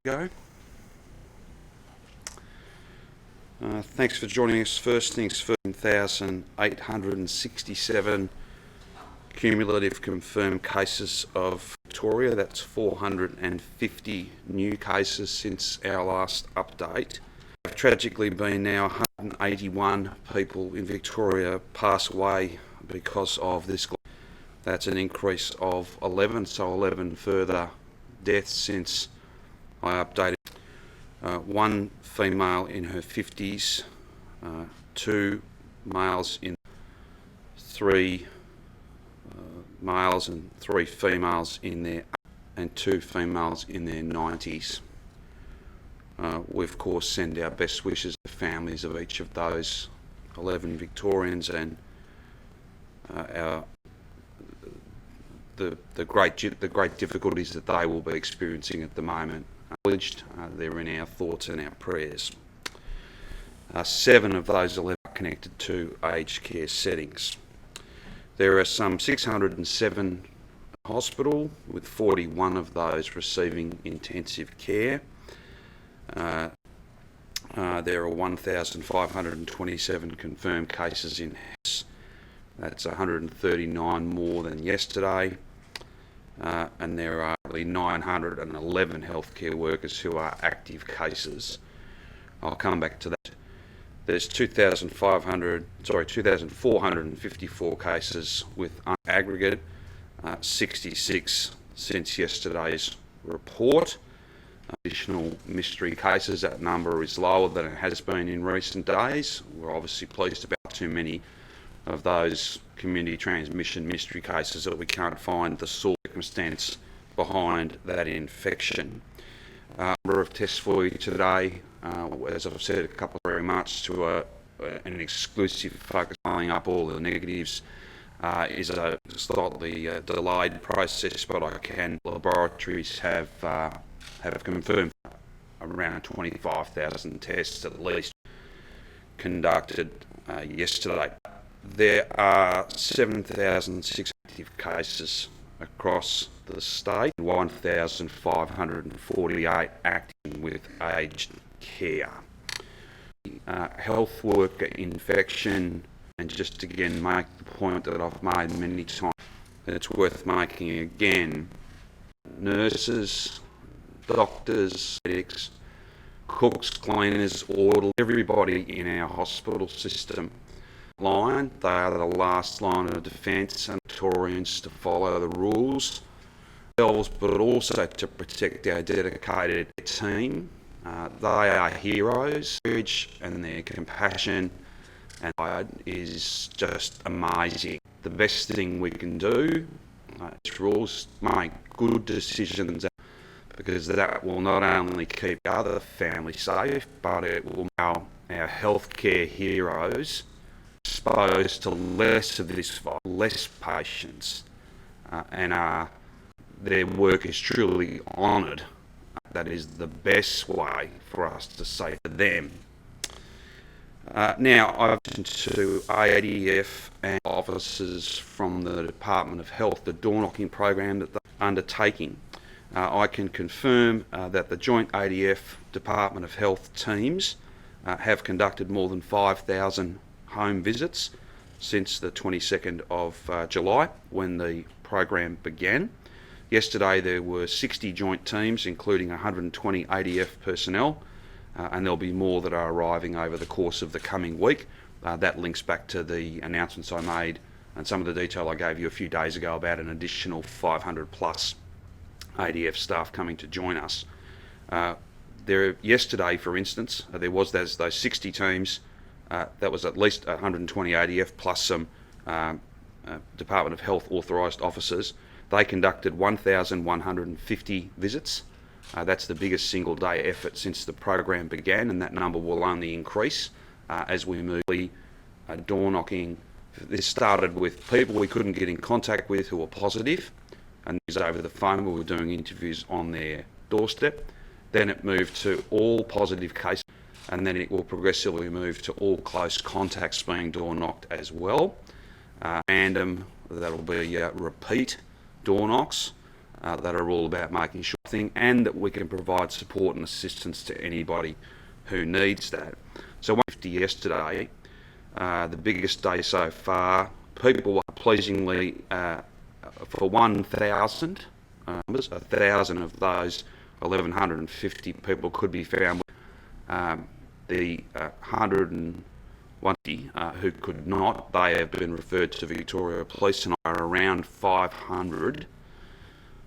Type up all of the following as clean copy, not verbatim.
Go. Thanks for joining us. First things first, 1,867 cumulative confirmed cases of Victoria. That's 450 new cases since our last update. There have tragically been now 181 people in Victoria pass away because of this. That's an increase of 11, so 11 further deaths since I updated. One female in her 50s, two males in three males and three females in their and two females in their 90s. We of course send our best wishes to the families of each of those 11 Victorians and the great difficulties that they will be experiencing at the moment. They're in our thoughts and our prayers. 7 of those 11 are connected to aged care settings. There are some 607 in hospital, with 41 of those receiving intensive care. There are 1,527 confirmed cases in house. That's 139 more than yesterday. And there are 911 healthcare workers who are active cases. I'll come back to that. There's 2,454 cases with aggregate, 66 since yesterday's report. Additional mystery cases, that number is lower than it has been in recent days. We're obviously pleased about too many of those community transmission mystery cases that we can't find the circumstance behind that infection. Number of tests for you today, as I've said a couple very much to an exclusive focus on up all the negatives, is a slightly delayed process, but laboratories have confirmed around 25,000 tests at least conducted yesterday. There are 7,600 active cases across the state, 1,548 acting with aged care. Health worker infection, and just again make the point that I've made many times, and it's worth making again, nurses, doctors, medics, cooks, cleaners, orderlies, everybody in our hospital system line. They are the last line of defence, and Victorians to follow the rules themselves, but also to protect our dedicated team. They are heroes, and their compassion and pride is just amazing. The best thing we can do is rules, make good decisions, because that will not only keep other families safe, but it will allow our healthcare heroes exposed to less of this virus, less patients, and their work is truly honoured. That is the best way for us to say to them. Now, I've listened to ADF and officers from the Department of Health, the door knocking program that they're undertaking. I can confirm that the joint ADF Department of Health teams have conducted more than 5,000 home visits since the 22nd of July, when the program began. Yesterday there were 60 joint teams, including 120 ADF personnel, and there'll be more that are arriving over the course of the coming week. That links back to the announcements I made and some of the detail I gave you a few days ago about an additional 500 plus ADF staff coming to join us. Yesterday, for instance, those 60 teams. That was at least 120 ADF plus some Department of Health authorised officers. They conducted 1,150 visits. That's the biggest single day effort since the program began, and that number will only increase as we move. Door knocking. This started with people we couldn't get in contact with who were positive, and these over the phone. We were doing interviews on their doorstep. Then it moved to all positive cases, and then it will progressively move to all close contacts being door knocked as well. That'll be repeat door knocks, that are all about making sure and that we can provide support and assistance to anybody who needs that. So 150 yesterday, the biggest day so far. People were pleasingly for 1,000 numbers. 1,000 of those 1,150 people could be found. The 120 who could not, they have been referred to Victoria Police, and are around 500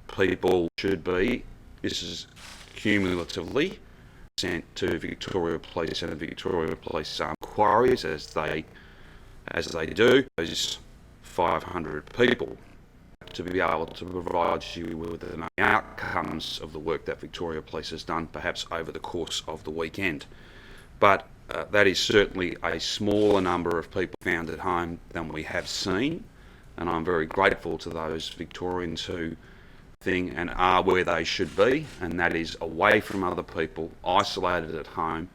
people should be. This is cumulatively sent to Victoria Police and Victoria Police inquiries as they do. Those 500 people to be able to provide you with the outcomes of the work that Victoria Police has done, perhaps over the course of the weekend. But that is certainly a smaller number of people found at home than we have seen, and I'm very grateful to those Victorians who and are where they should be, and that is away from other people, isolated at home.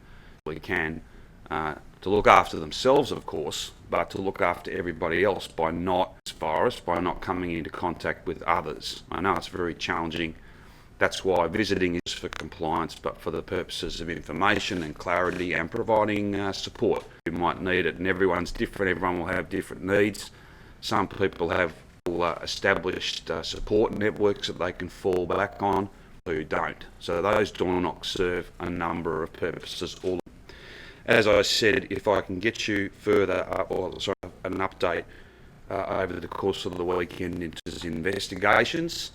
We can to look after themselves, of course, but to look after everybody else by not coming into contact with others. I know it's very challenging. That's why visiting is for compliance, but for the purposes of information and clarity and providing support. You might need it, and everyone's different. Everyone will have different needs. Some people have established support networks that they can fall back on, who don't. So those door knocks serve a number of purposes. As I said, if I can get you further an update over the course of the weekend into investigations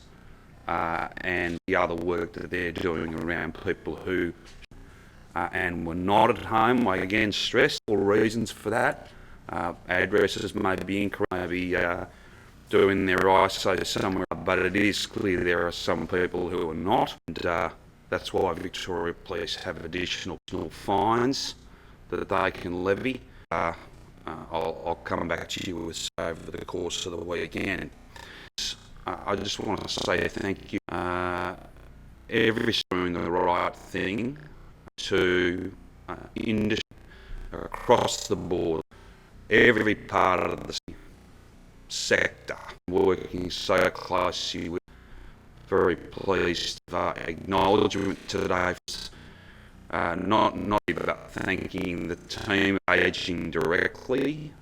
and the other work that they're doing around people who and were not at home. I again stress all reasons for that. Addresses may be incorrect, maybe doing their ISO somewhere, but it is clear there are some people who are not, and that's why Victoria Police have additional fines that they can levy. I'll come back to you with over the course of the weekend. I just want to say thank you. Everyone's doing the right thing to industry across the board, every part of the sector, working so closely with. Very pleased acknowledgement today, not about thanking the team engaging directly.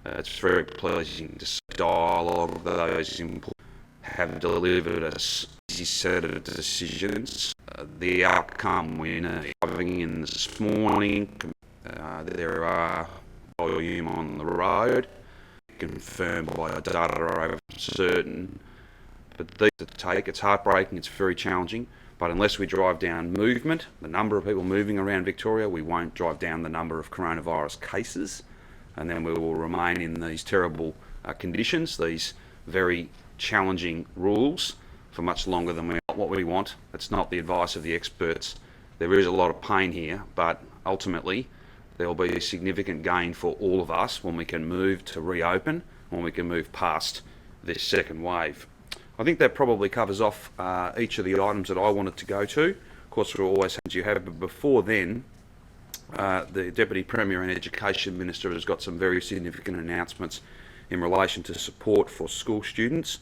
It's very pleasing to see dialogue of those input have delivered a easy set of decisions. The outcome we need. Driving in this morning, there are volume on the road, confirmed by data over certain, but these to take. It's heartbreaking, it's very challenging, but unless we drive down movement, the number of people moving around Victoria, we won't drive down the number of coronavirus cases, and then we will remain in these terrible conditions, these very challenging rules for much longer than what we want. It's not the advice of the experts. There is a lot of pain here, but ultimately there will be a significant gain for all of us when we can move to reopen, when we can move past this second wave. I think that probably covers off each of the items that I wanted to go to. Of course, we're always as you have, but before then, the Deputy Premier and Education Minister has got some very significant announcements in relation to support for school students,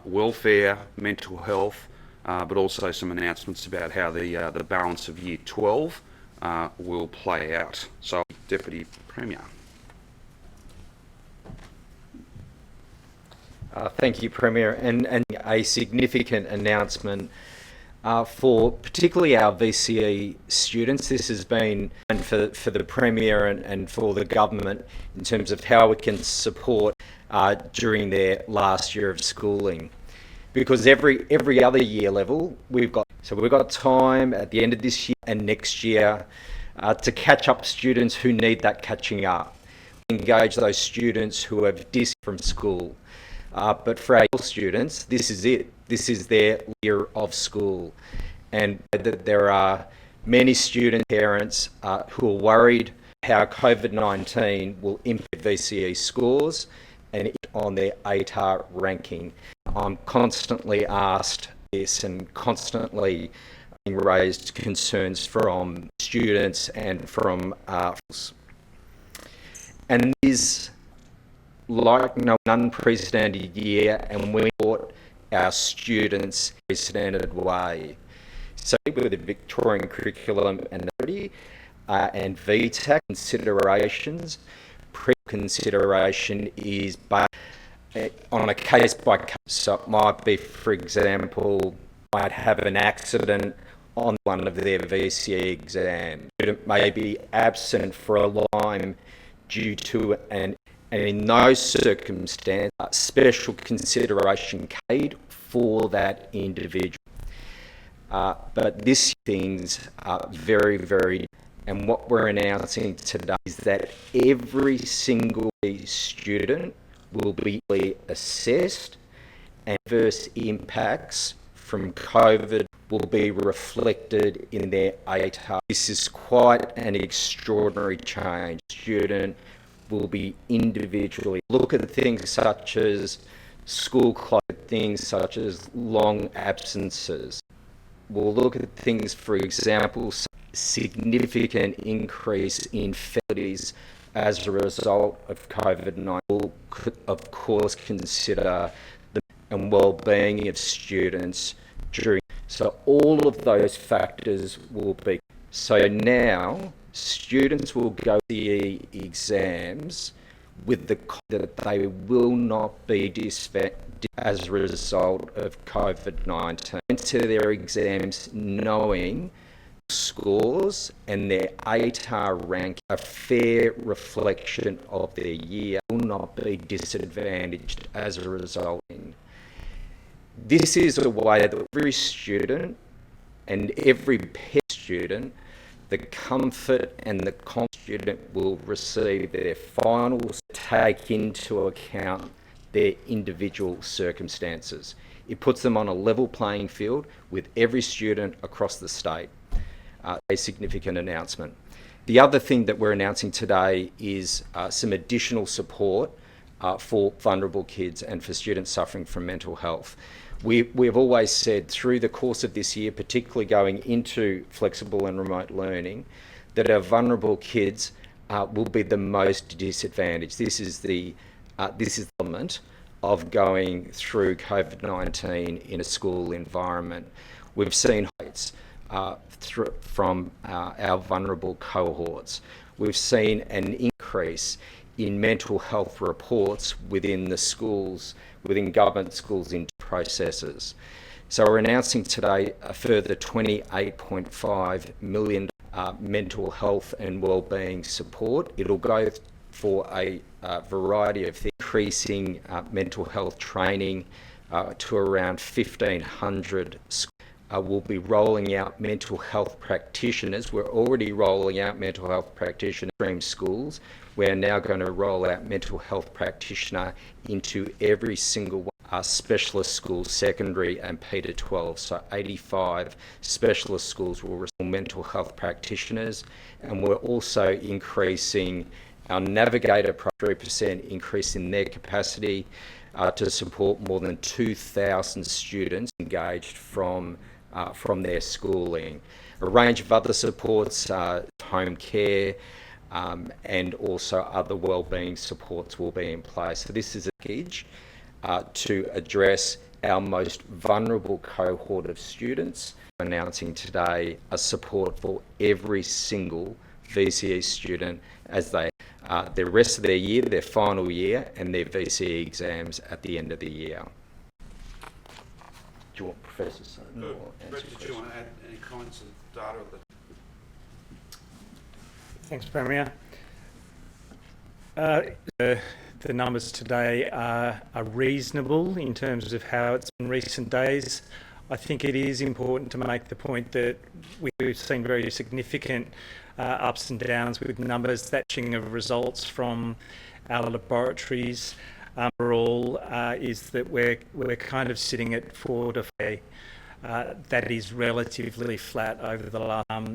welfare, mental health, but also some announcements about how the balance of Year 12 will play out. So, Deputy Premier. Thank you, Premier, and a significant announcement for particularly our VCE students. This has been for the Premier and for the government in terms of how we can support during their last year of schooling, because every other year level we've got time at the end of this year and next year to catch up students who need that catching up, engage those students who have dismissed from school. But for our students, this is it. This is their year of school. And there are many student parents who are worried how COVID-19 will impact VCE scores and on their ATAR ranking. I'm constantly asked this and constantly raised concerns from students and from and this like no unprecedented year, and we support our students in a unprecedented way. So with the Victorian curriculum and VTAC considerations, pre-consideration is based on a case-by-case. So it might be, for example, might have an accident on one of their VCE exams. Student may be absent for a time due to and in those circumstances, special consideration paid for that individual. But these things are very, very, and what we're announcing today is that every single student will be assessed and adverse impacts from COVID will be reflected in their ATAR. This is quite an extraordinary change. Student will be individually look at things such as school closure, things such as long absences. We'll look at things, for example, significant increase in fatalities as a result of COVID-19. We'll, of course, consider the and well-being of students during. So all of those factors will be. So now students will go to the exams with the that they will not be as a result of COVID-19. Enter their exams knowing scores and their ATAR rank a fair reflection of their year, will not be disadvantaged as a result. This is a way that every student and every student, the comfort and the student will receive their finals, take into account their individual circumstances. It puts them on a level playing field with every student across the state. A significant announcement. The other thing that we're announcing today is some additional support for vulnerable kids and for students suffering from mental health. We've always said through the course of this year, particularly going into flexible and remote learning, that our vulnerable kids will be the most disadvantaged. This is the element of going through COVID-19 in a school environment. We've seen heights from our vulnerable cohorts. We've seen an increase in mental health reports within the schools, within government schools in processes. So we're announcing today a further $28.5 million mental health and wellbeing support. It'll go for a variety of things, increasing mental health training to around 1,500 schools. We'll be rolling out mental health practitioners. We're already rolling out mental health practitioners in schools. We're now going to roll out mental health practitioner into every single specialist schools, secondary and P to 12. So 85 specialist schools will receive mental health practitioners. And we're also increasing our Navigator 3% increase in their capacity to support more than 2,000 students engaged from their schooling. A range of other supports, home care, and also other wellbeing supports will be in place. So this is a package to address our most vulnerable cohort of students. Announcing today a support for every single VCE student as they the rest of their year, their final year, and their VCE exams at the end of the year. Do you want Professor Sutton or answer? Brett, did you want to add any comments on data? Thanks, Premier. The numbers today are reasonable in terms of how it's been in recent days. I think it is important to make the point that we've seen very significant ups and downs with numbers. That of results from our laboratories overall is that we're kind of sitting at 4 to 5. That is relatively flat over the last.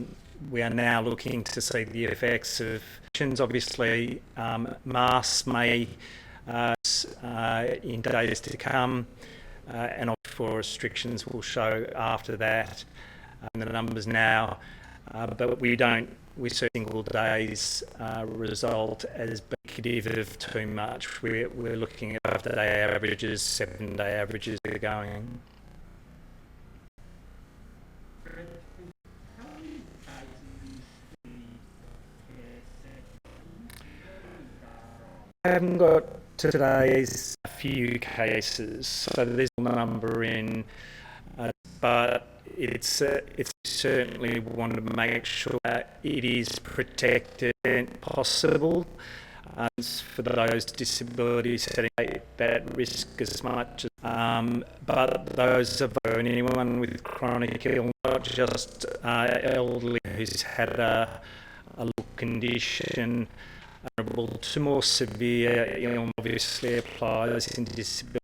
We are now looking to see the effects of obviously masks may in days to come, and for restrictions will show after that. The numbers now, but we see single days result as indicative of too much. We're looking at 5-day averages, 7-day averages are going. I haven't got today's few cases, so there's a number in, but it's certainly want to make sure that it is protected and possible for those disabilities setting that risk as much as, but those of anyone with chronic illness, not just elderly who's had a local condition, to more severe illness obviously applies in disability.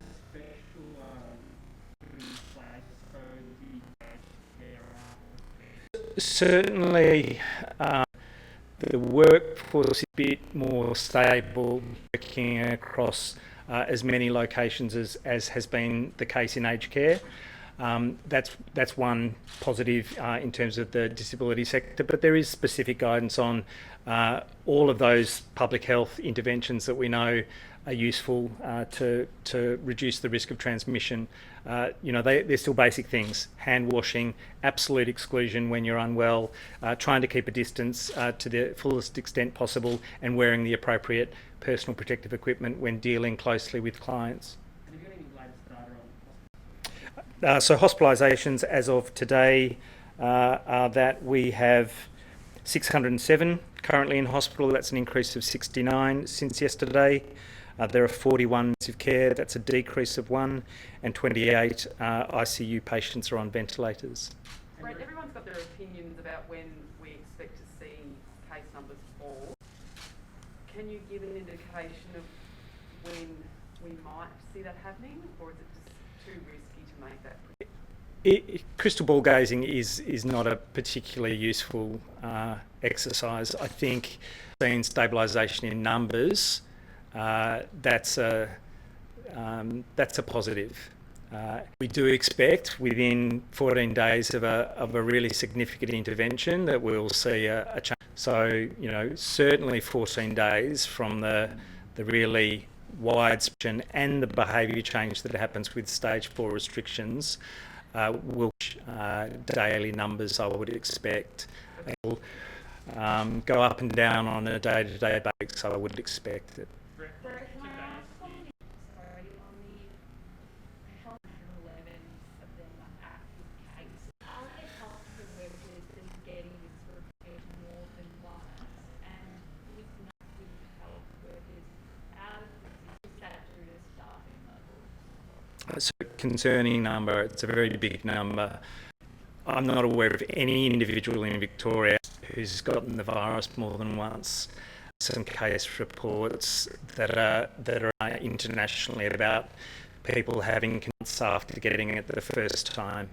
Certainly, the workforce is a bit more stable, working across as many locations as has been the case in aged care. That's one positive in terms of the disability sector, but there is specific guidance on all of those public health interventions that we know are useful to reduce the risk of transmission. They're still basic things: hand washing, absolute exclusion when you're unwell, trying to keep a distance to the fullest extent possible, and wearing the appropriate personal protective equipment when dealing closely with clients. So hospitalisations as of today are that we have 607 currently in hospital. That's an increase of 69 since yesterday. There are 41 intensive care. That's a decrease of 1, and 28 ICU patients are on ventilators. Brett, everyone's got their opinions about when we expect to see case numbers fall. Can you give an indication of when we might see that happening, or is it just too risky to make that? Crystal ball gazing is not a particularly useful exercise. I think seeing stabilisation in numbers, that's a positive. We do expect within 14 days of a really significant intervention that we'll see a change. So certainly 14 days from the really widespread and the behaviour change that happens with stage 4 restrictions will daily numbers, I would expect. Will go up and down on a day-to-day basis, so I would expect it. It's a concerning number. It's a very big number. I'm not aware of any individual in Victoria who's gotten the virus more than once. Some case reports that are internationally about people having concerns after getting it the first time.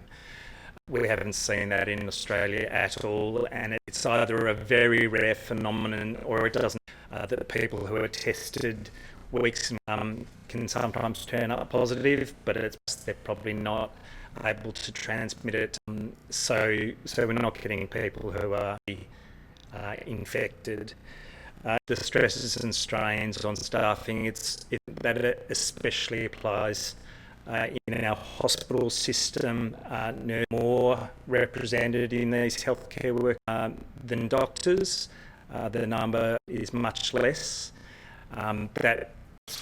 We haven't seen that in Australia at all, and it's either a very rare phenomenon or it doesn't. That people who are tested weeks can sometimes turn up positive, but they're probably not able to transmit it. So we're not getting people who are infected. The stresses and strains on staffing, that especially applies in our hospital system. Nurses are more represented in these healthcare work than doctors. The number is much less. That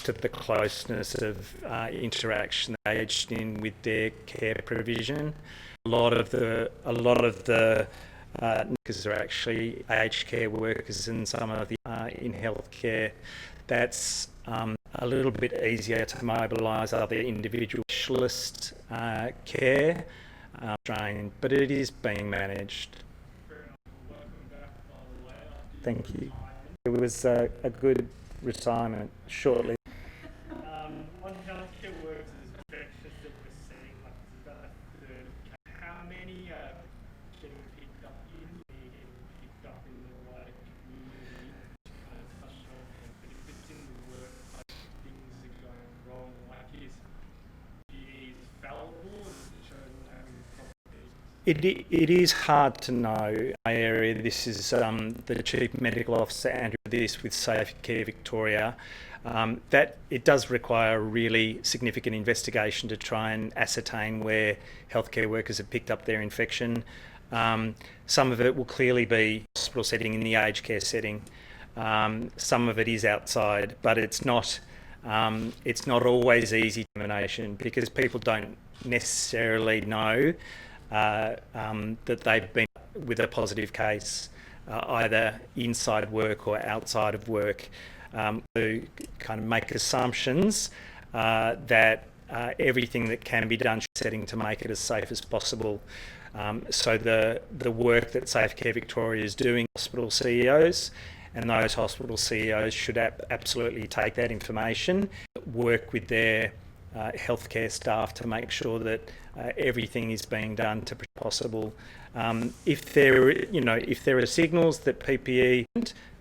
to the closeness of interaction engaged in with their care provision. A lot of the workers are actually aged care workers, and some of the in healthcare. That's a little bit easier to mobilise other individual specialist care trained, but it is being managed. Thank you. It was a good retirement shortly. On healthcare workers infections that we're seeing, like it's about a third. How many are getting picked up in the wider community? But if it's in the workplace, things are going wrong. Like is fallible and it shows having properties. It is hard to know. In my area, this is the Chief Medical Officer, Andrew, this with Safe Care Victoria, that it does require a really significant investigation to try and ascertain where healthcare workers have picked up their infection. Some of it will clearly be hospital setting, in the aged care setting. Some of it is outside, but it's not always easy determination because people don't necessarily know that they've been with a positive case, either inside work or outside of work, to kind of make assumptions that everything that can be done setting to make it as safe as possible. So the work that Safe Care Victoria is doing, hospital CEOs, and those hospital CEOs should absolutely take that information, work with their healthcare staff to make sure that everything is being done to be possible. If there are signals that PPE,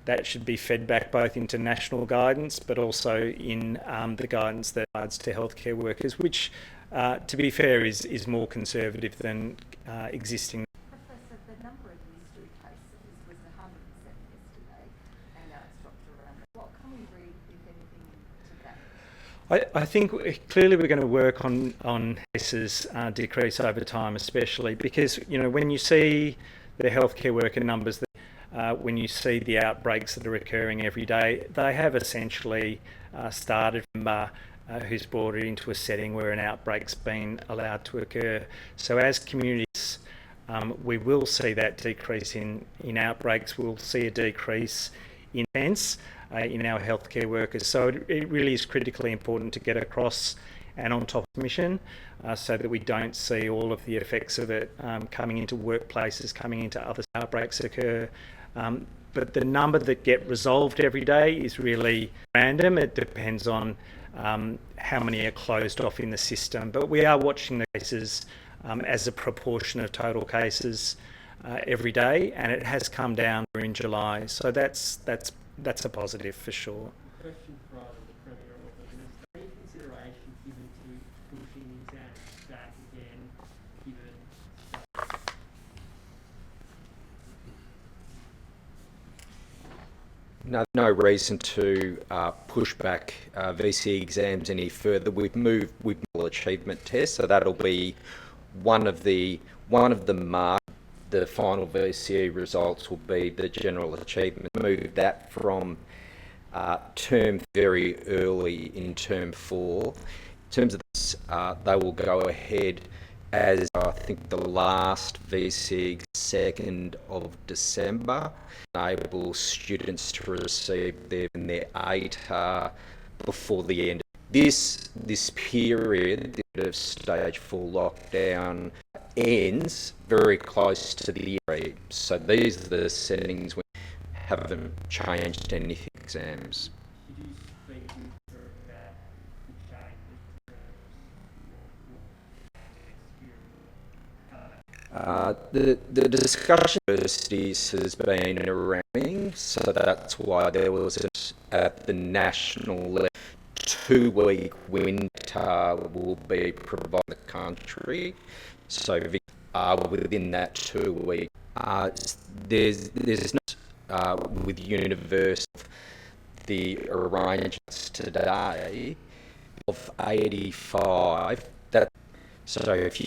that should be fed back both into national guidance, but also in the guidance that provides to healthcare workers, which, to be fair, is more conservative than existing. Professor, the number of mystery cases was 107 yesterday, and now it's dropped around. What can we read, if anything, into that? I think clearly we're going to work on cases decrease over time, especially because, when you see the healthcare worker numbers, when you see the outbreaks that are occurring every day, they have essentially started from who's brought it into a setting where an outbreak's been allowed to occur. So as communities, we will see that decrease in outbreaks. We'll see a decrease in deaths in our healthcare workers. So it really is critically important to get across and on top of the mission so that we don't see all of the effects of it coming into workplaces, coming into other outbreaks occur. But the number that get resolved every day is really random. It depends on how many are closed off in the system. But we are watching the cases as a proportion of total cases every day, and it has come down in July. So that's a positive for sure. Question for either the Premier or the Minister. Any consideration given to pushing exams back again, given No reason to push back VC exams any further. We've moved with achievement tests, so that'll be one of the marks. The final VCE results will be the general achievement. Move that from term very early in term 4. In terms of this, they will go ahead as I think the last VCE 2nd of December, enable students to receive their ATAR before the end. This period of stage 4 lockdown ends very close to the year. So these are the settings we haven't changed any exams. did you speak to her about the changes The discussion at universities has been around, so that's why there was at the national level 2-week winter will be provided in the country. So within that 2 week, there's no with university the arrangements today of 85. So if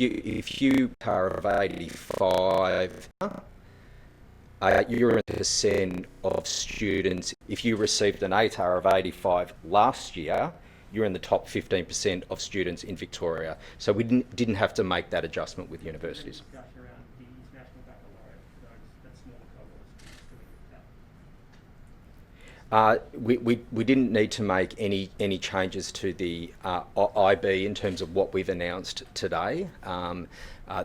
you are of 85, you're in percent of students. If you received an ATAR of 85 last year, you're in the top 15% of students in Victoria. So we didn't have to make that adjustment with universities. discussion around the international baccalaureate for that small cohort? We didn't need to make any changes to the IB in terms of what we've announced today.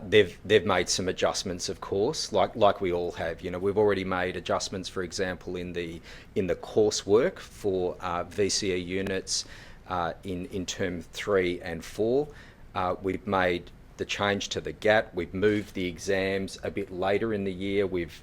They've made some adjustments, of course, like we all have. We've already made adjustments, for example, in the coursework for VCE units in term 3 and 4. We've made the change to the GAT. We've moved the exams a bit later in the year. We've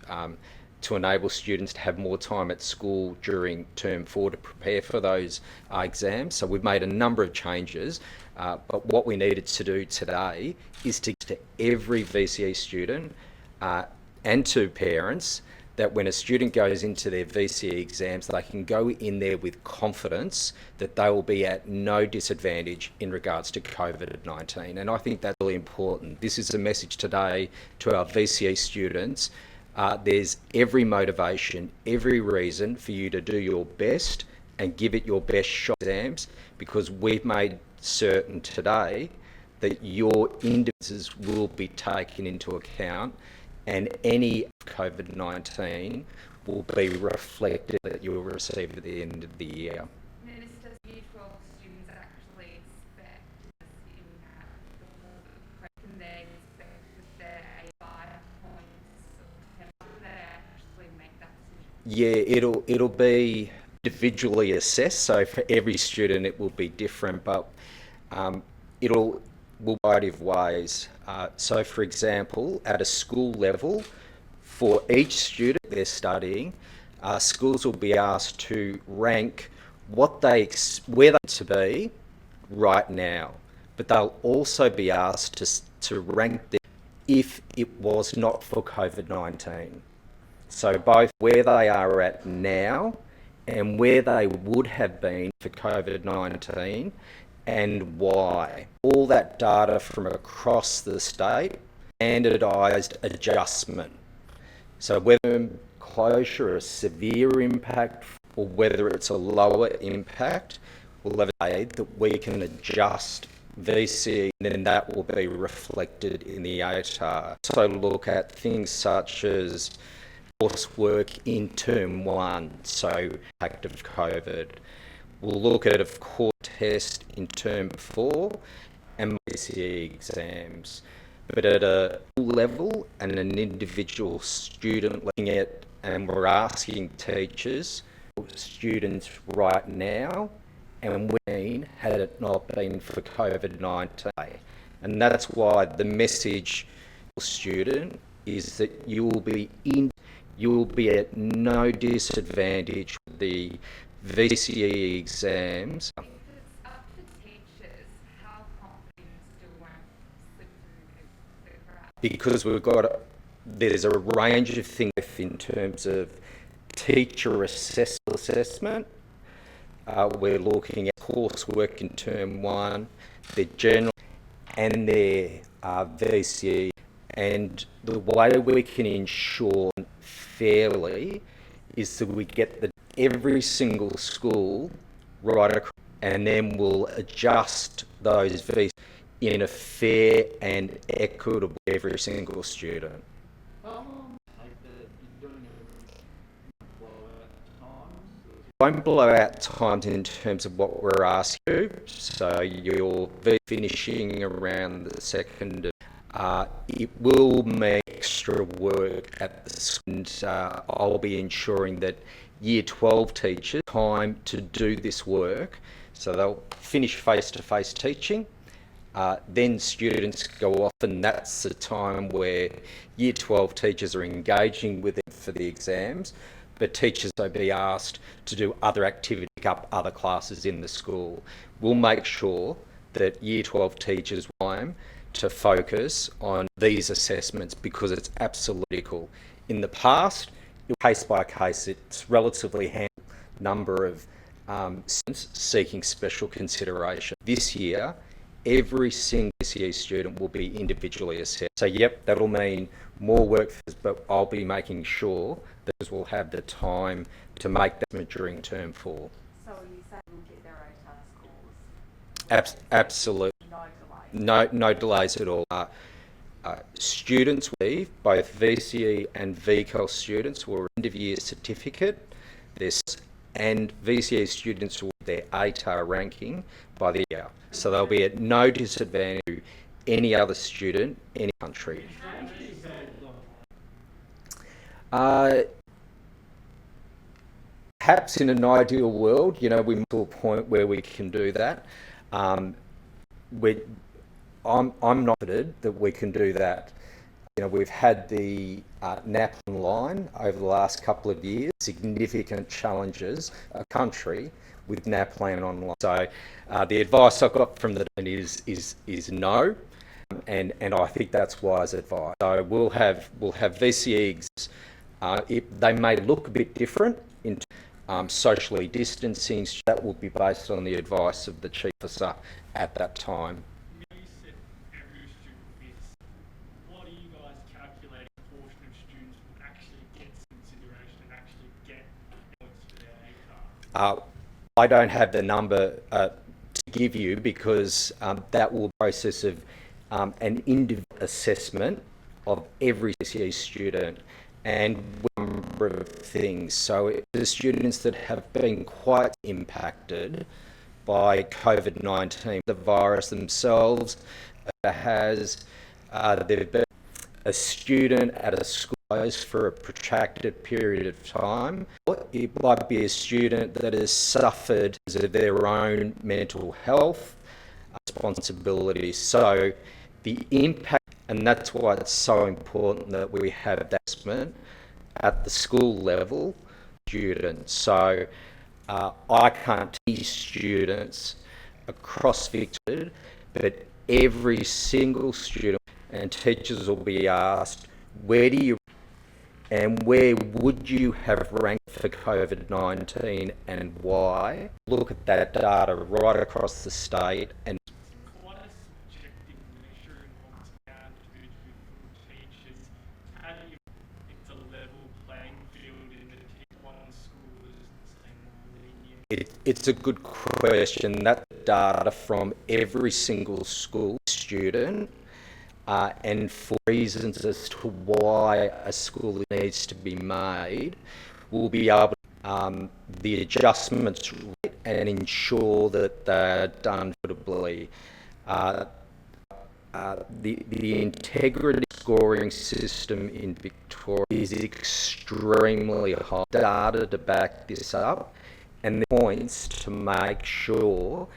to enable students to have more time at school during term 4 to prepare for those exams. So we've made a number of changes, but what we needed to do today is to every VCE student and to parents that when a student goes into their VCE exams, they can go in there with confidence that they will be at no disadvantage in regards to COVID-19. And I think that's really important. This is a message today to our VCE students. There's every motivation, every reason for you to do your best and give it your best shot exams, because we've made certain today that your indicators will be taken into account and any COVID-19 will be reflected that you will receive at the end of the year. Minister, Year 12 students actually expect this impact. Can they expect that their 5 points, or do they actually make that decision? Yeah, it'll be individually assessed. So for every student, it will be different, but will variety of ways. So for example, at a school level, for each student they're studying, schools will be asked to rank where they want to be right now, but they'll also be asked to rank them if it was not for COVID-19. So both where they are at now and where they would have been for COVID-19 and why. All that data from across the state, standardised adjustment. So whether closure a severe impact or whether it's a lower impact, we'll have a way that we can adjust VC and then that will be reflected in the ATAR. So look at things such as coursework in term 1, so impact of COVID. We'll look at, of course, test in term 4 and VCE exams. But at a level and an individual student looking at, and we're asking teachers, students right now, and when had it not been for COVID-19. And that's why the message for student is that you will be at no disadvantage with the VCE exams. If it's up to teachers, how confident do one slip through the cracks? Because there's a range of things in terms of teacher assessment. We're looking at coursework in term 1, their general and their VCE, and the way we can ensure fairly is that we get every single school right across, and then we'll adjust those VCE in a fair and equitable every single student. Won't blow out times in terms of what we're asking you. So you'll be finishing around the second. It will make extra work at the school. And, I'll be ensuring that Year 12 teachers time to do this work. So they'll finish face-to-face teaching. Then students go off, and that's the time where Year 12 teachers are engaging with them for the exams. But teachers will be asked to do other activities, pick up other classes in the school. We'll make sure that Year 12 teachers want time to focus on these assessments because it's absolutely critical. In the past, case by case, it's relatively handled number of students seeking special consideration. This year, every single CE student will be individually assessed. So yep, that'll mean more work, but I'll be making sure that we'll have the time to make that during term 4. So you say we'll get their ATAR scores? Absolutely. No delay? No delays at all. Students will leave, both VCE and VCAL students will end of year certificate, and VCE students will get their ATAR ranking by the year. So they'll be at no disadvantage to any other student in any country. Perhaps in an ideal world, we're to a point where we can do that. I'm not confident that we can do that we've had the NAP online over the last couple of years, significant challenges a country with NAPLAN online. So the advice I got from the dean is no, and I think that's wise advice. So we'll have VCE exams. They may look a bit different in socially distancing. That will be based on the advice of the chief officer at that time. You said every student fits. What are you guys calculating the portion of students will actually get consideration and actually get points for their ATAR? I don't have the number to give you because that will be a process of an individual assessment of every CCE student and a number of things. So the students that have been quite impacted by COVID-19, the virus themselves has, they've been a student at a school for a protracted period of time. It might be a student that has suffered because of their own mental health responsibilities. So the impact, and that's why it's so important that we have that assessment at the school level students. So I can't teach students across Victoria, but every single student and teachers will be asked, where do you and where would you have ranked for COVID-19 and why? Look at that data right across the state and Quite a subjective measure in what's down to for teachers. How do you it's a level playing field in the Tier 1 school is the same linear? It's a good question. That data from every single school student and for reasons as to why a school needs to be made, we'll be able to the adjustments rate and ensure that they're done equitably. The integrity scoring system in Victoria is extremely high. Data to back this up, and the points to make sure.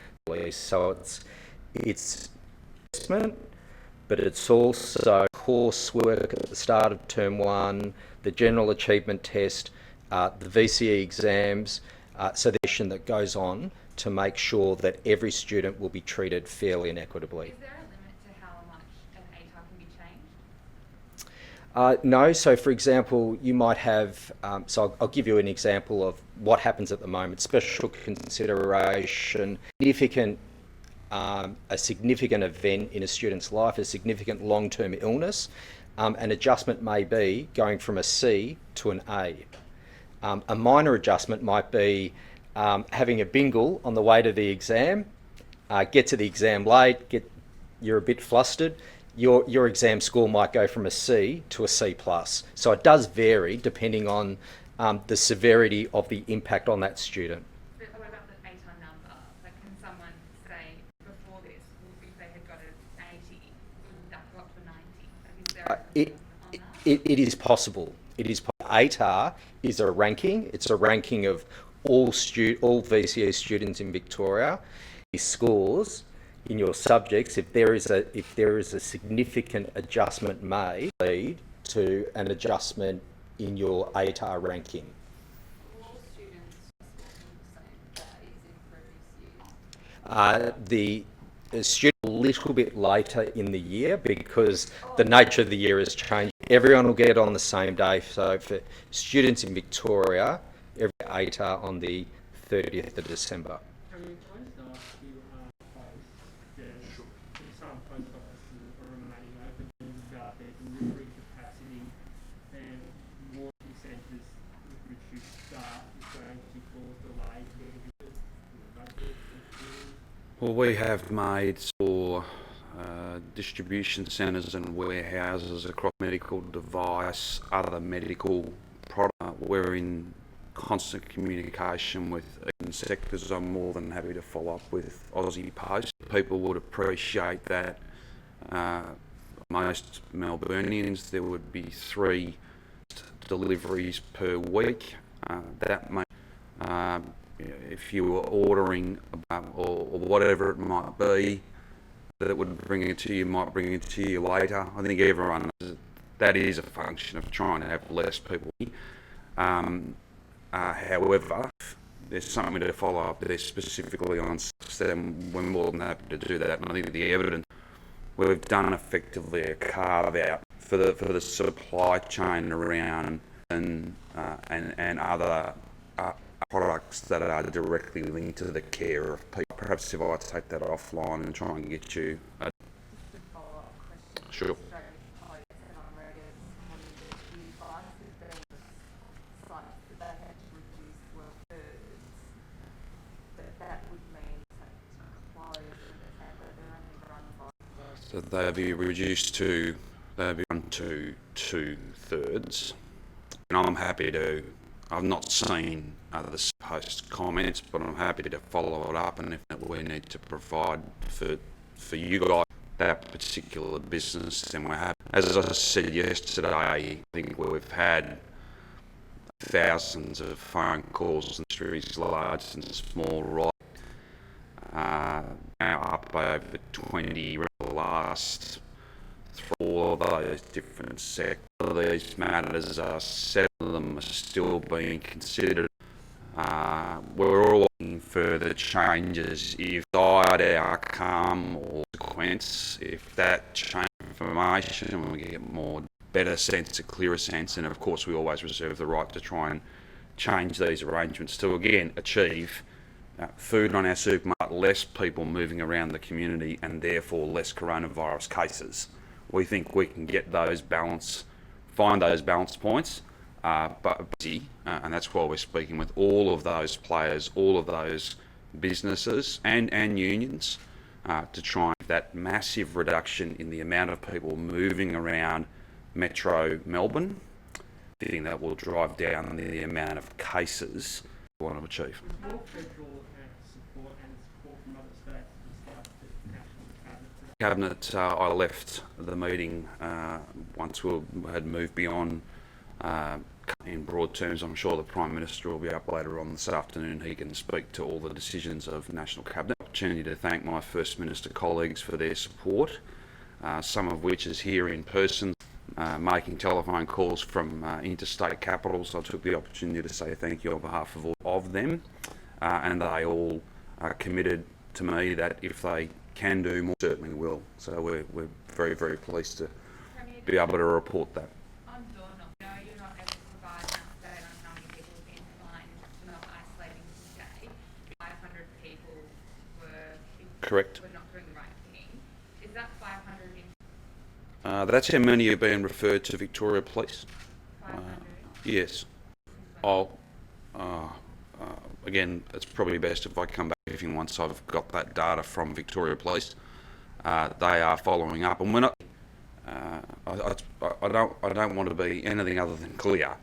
So it's assessment, but it's also coursework at the start of term 1, the general achievement test, the VCE exams, so the action that goes on to make sure that every student will be treated fairly and equitably. Is there a limit to how much an ATAR can be changed? No, so for example, you might have, so I'll give you an example of what happens at the moment. Special consideration, a significant event in a student's life, a significant long-term illness, an adjustment may be going from a C to an A. A minor adjustment might be having a bingle on the way to the exam, get to the exam late, you're a bit flustered, your exam score might go from a C to a C+. So it does vary depending on the severity of the impact on that student. But what about the ATAR number? Like, can someone say before this, if they had got an 80, would that go up to 90? Like, is there a limit on that? It is possible. ATAR is a ranking. It's a ranking of all VCE students in Victoria. These scores in your subjects, if there is a significant adjustment made, lead to an adjustment in your ATAR ranking. All students the same days in previous years. The student a little bit later in the year because the nature of the year has changed. Everyone will get on the same day. So for students in Victoria, every ATAR on the 30th of December. Can I just ask you, some post offices are remaining open about their delivery capacity and more centres with reduced staff is going to cause delays in budget. Well, we have made for distribution centres and warehouses across medical device, other medical product. We're in constant communication with sectors. I'm more than happy to follow up with Aussie Post. People would appreciate that. Most Melburnians, there would be 3 deliveries per week. That may, if you were ordering or whatever it might be, that would bring it to you, might bring it to you later. I think everyone knows that is a function of trying to have less people. However, if there's something to follow up there specifically on, then we're more than happy to do that. And I think the evidence we've done effectively a carve out for the supply chain around and other products that are directly linked to the care of people. Perhaps if I take that offline and try and get you a Just a follow-up question. Sure. Australia's closed and I'm ready on the new viruses being the sites that they had to reduce were thirds, that would mean that closed and they're only run by. so they'll be reduced to 1 to 2/3. And I'm happy to. I've not seen the post comments, but I'm happy to follow it up. And if we need to provide for you guys that particular business, then we're happy. As I said yesterday, I think we've had thousands of phone calls and industries, large and small, right? Now up over 20 in the last all of those different sectors. These matters are 7 of them are still being considered. We're all looking further changes if desired outcome or consequence, if that change information we get more better sense, a clearer sense, and of course we always reserve the right to try and change these arrangements to again achieve food on our supermarket, less people moving around the community and therefore less coronavirus cases. We think we can get those find those balance points, but busy, and that's why we're speaking with all of those players, all of those businesses and unions to try that massive reduction in the amount of people moving around Metro Melbourne. I think that will drive down the amount of cases we want to achieve. More federal support and support from other states to start the national cabinet. Cabinet, I left the meeting once we had moved beyond. In broad terms, I'm sure the Prime Minister will be up later on this afternoon. He can speak to all the decisions of National Cabinet. Opportunity to thank my First Minister colleagues for their support, some of which is here in person, making telephone calls from interstate capitals. I took the opportunity to say thank you on behalf of all of them, and they all are committed to me that if they can do more, certainly will. So we're very, very pleased to be able to report that. On Dawn, no, you're not able to provide an update on how many people have been fined for not isolating today. 500 people Correct. were not doing the right thing. Is that 500 in That's how many have been referred to Victoria Police. 500? Yes. Again, it's probably best if I come back if you once I've got that data from Victoria Police. They are following up, and we're not. I don't want to be anything other than clear.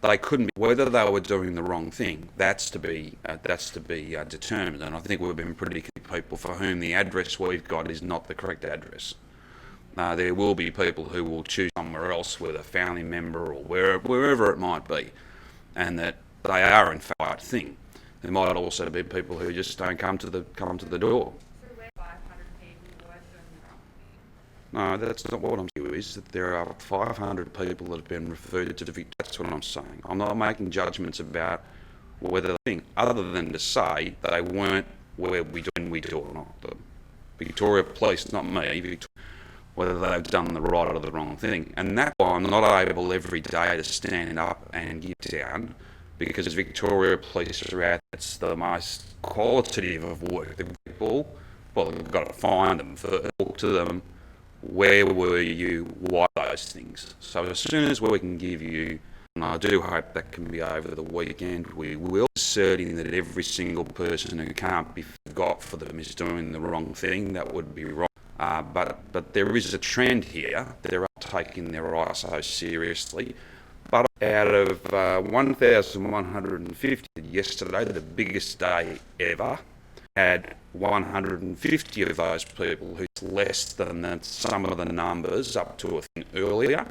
They couldn't be whether they were doing the wrong thing. That's to be determined, and I think we've been pretty clear people for whom the address we've got is not the correct address. There will be people who will choose somewhere else with a family member or wherever it might be, and that they are in fact the right thing. There might also be people who just don't come to the door. So where 500 people were doing the wrong thing? No, that's not what I'm saying. Is that there are 500 people that have been referred to the Victoria. That's what I'm saying. I'm not making judgments about whether the thing, other than to say they weren't where we do or not. The Victoria Police, not me, whether they've done the right or the wrong thing. And that's why I'm not able every day to stand up and give down, because Victoria Police are out. It's the most qualitative of work. The people, well, we've got to find them first, talk to them. Where were you? Why those things? So as soon as we can give you, and I do hope that can be over the weekend, we will, asserting that every single person who can't be forgot for them is doing the wrong thing. That would be wrong. But there is a trend here. They're taking their ISO seriously. But out of 1,150 yesterday, the biggest day ever, had 150 of those people who's less than some of the numbers up to a thing earlier.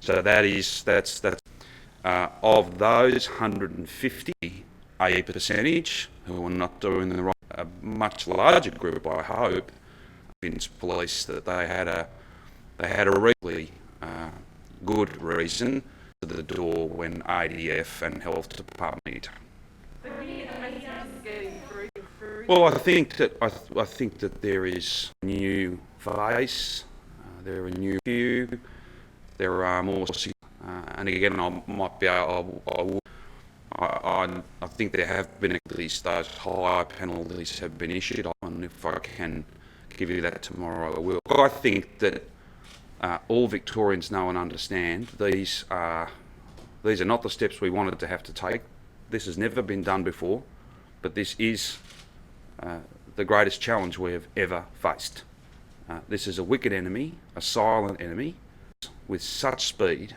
So that's of those 150, a percentage who are not doing the right. A much larger group, I hope, in police that they had a really good reason to the door when ADF and Health Department meet. Well, I think that there is a new face, there are new view, there are more, and again, I think there have been at least those higher penalties have been issued, and if I can give you that tomorrow, I will. But I think that all Victorians know and understand these are not the steps we wanted to have to take. This has never been done before, but this is the greatest challenge we have ever faced. This is a wicked enemy, a silent enemy, with such speed.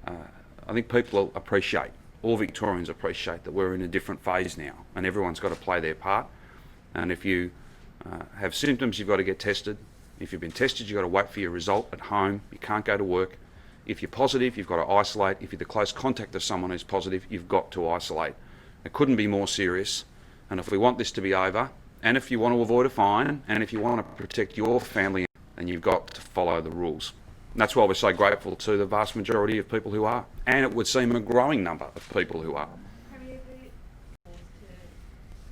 I think people appreciate, all Victorians appreciate, that we're in a different phase now, and everyone's got to play their part. And if you have symptoms, you've got to get tested. If you've been tested, you've got to wait for your result at home. You can't go to work. If you're positive, you've got to isolate. If you're the close contact of someone who's positive, you've got to isolate. It couldn't be more serious. And if we want this to be over, and if you want to avoid a fine, and if you want to protect your family, then you've got to follow the rules. And that's why we're so grateful to the vast majority of people who are. And it would seem a growing number of people who are. Have you ever to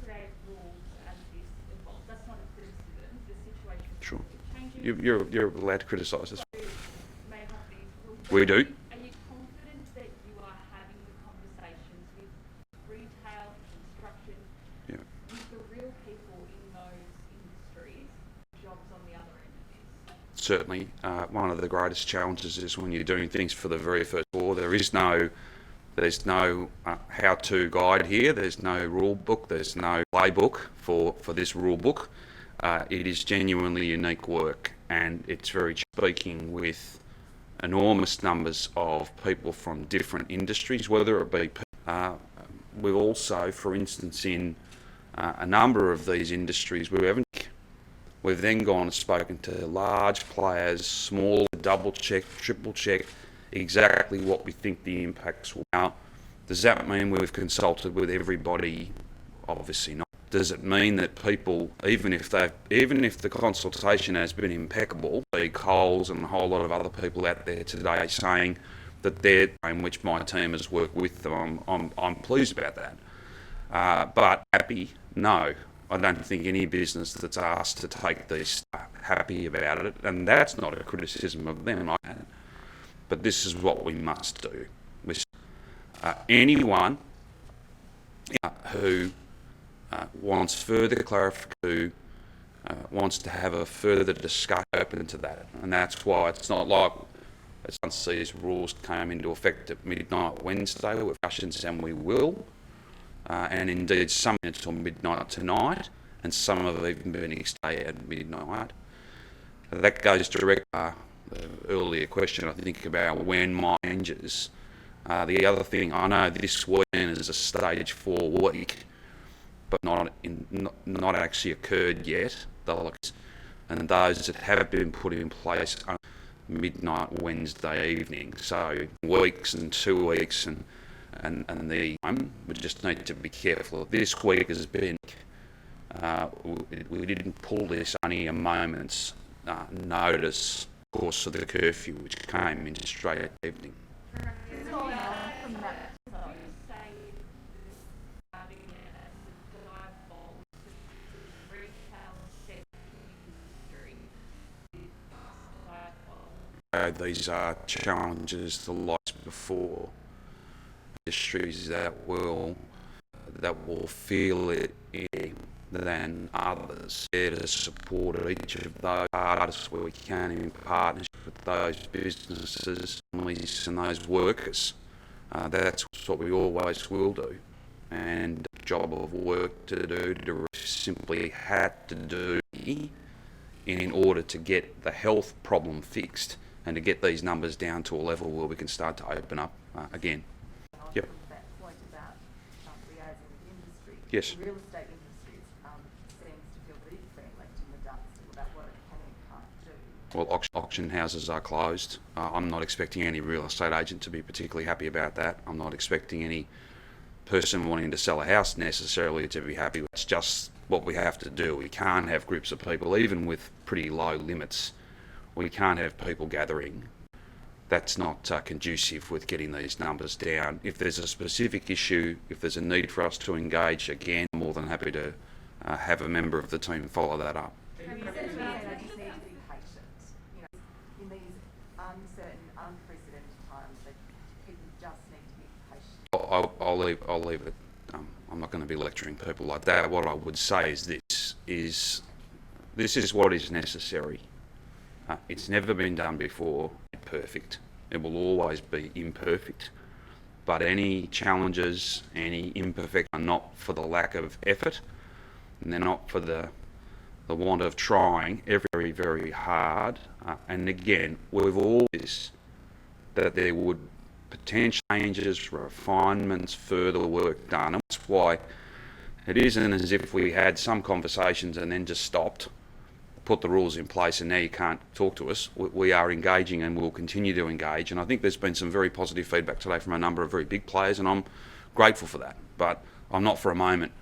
create rules as this evolves? That's not a criticism. The situation Sure. changes. You're allowed to criticise us. May have these rules. We do. Are you confident that you are having the conversations with retail, construction, Yeah. with the real people in those industries, jobs on the other end of this? Certainly, one of the greatest challenges is when you're doing things for the very first time. There's no how-to guide here. There's no rule book. There's no playbook for this rule book. It is genuinely unique work, and it's very speaking with enormous numbers of people from different industries, whether it be. We've also, for instance, in a number of these industries, we've then gone and spoken to large players, small, double check, triple check, exactly what we think the impacts will be. Now, does that mean we've consulted with everybody? Obviously not. Does it mean that people, even if the consultation has been impeccable, Coles and a whole lot of other people out there today saying that they're in which my team has worked with them, I'm pleased about that. But happy? No. I don't think any business that's asked to take these are happy about it, and that's not a criticism of them. But this is what we must do. Anyone who wants further clarification, who wants to have a further discussion open to that, and that's why it's not like once these rules came into effect at midnight Wednesday with discussions, and we will. And indeed some until midnight tonight, and some have even been extended at midnight. That goes direct to the earlier question, I think, about when my changes. The other thing, I know this weekend is a stage 4 week, but not actually occurred yet. And those that have been put in place on midnight Wednesday evening, so weeks and 2 weeks and we just need to be careful. This week has been, we didn't pull this only a moment's notice, of course, of the curfew, which came in straight at evening. These are challenges the likes before. Industries that will feel it than others. There to support each of those artists where we can in partnership with those businesses, families and those workers. That's what we always will do. And the job of work to do, simply had to do in order to get the health problem fixed and to get these numbers down to a level where we can start to open up again. Yep. That point about liaising with industry. Yes. The real estate industry seems to feel that it's being left in the dust about what it can and can't do. Well, auction houses are closed. I'm not expecting any real estate agent to be particularly happy about that. I'm not expecting any person wanting to sell a house necessarily to be happy. It's just what we have to do. We can't have groups of people, even with pretty low limits. We can't have people gathering that's not conducive with getting these numbers down. If there's a specific issue, if there's a need for us to engage again, I'm more than happy to have a member of the team follow that up. They just need to be patient. You know, in these uncertain, unprecedented times, that people just need to be patient. I'll leave it. I'm not going to be lecturing people like that. What I would say is this is what is necessary. It's never been done before. Perfect. It will always be imperfect. But any challenges, any imperfections are not for the lack of effort, and they're not for the want of trying very, very hard. And again, we've always that there would potential changes, refinements, further work done. And that's why it isn't as if we had some conversations and then just stopped, put the rules in place, and now you can't talk to us. We are engaging and we'll continue to engage. And I think there's been some very positive feedback today from a number of very big players, and I'm grateful for that. But I'm not for a moment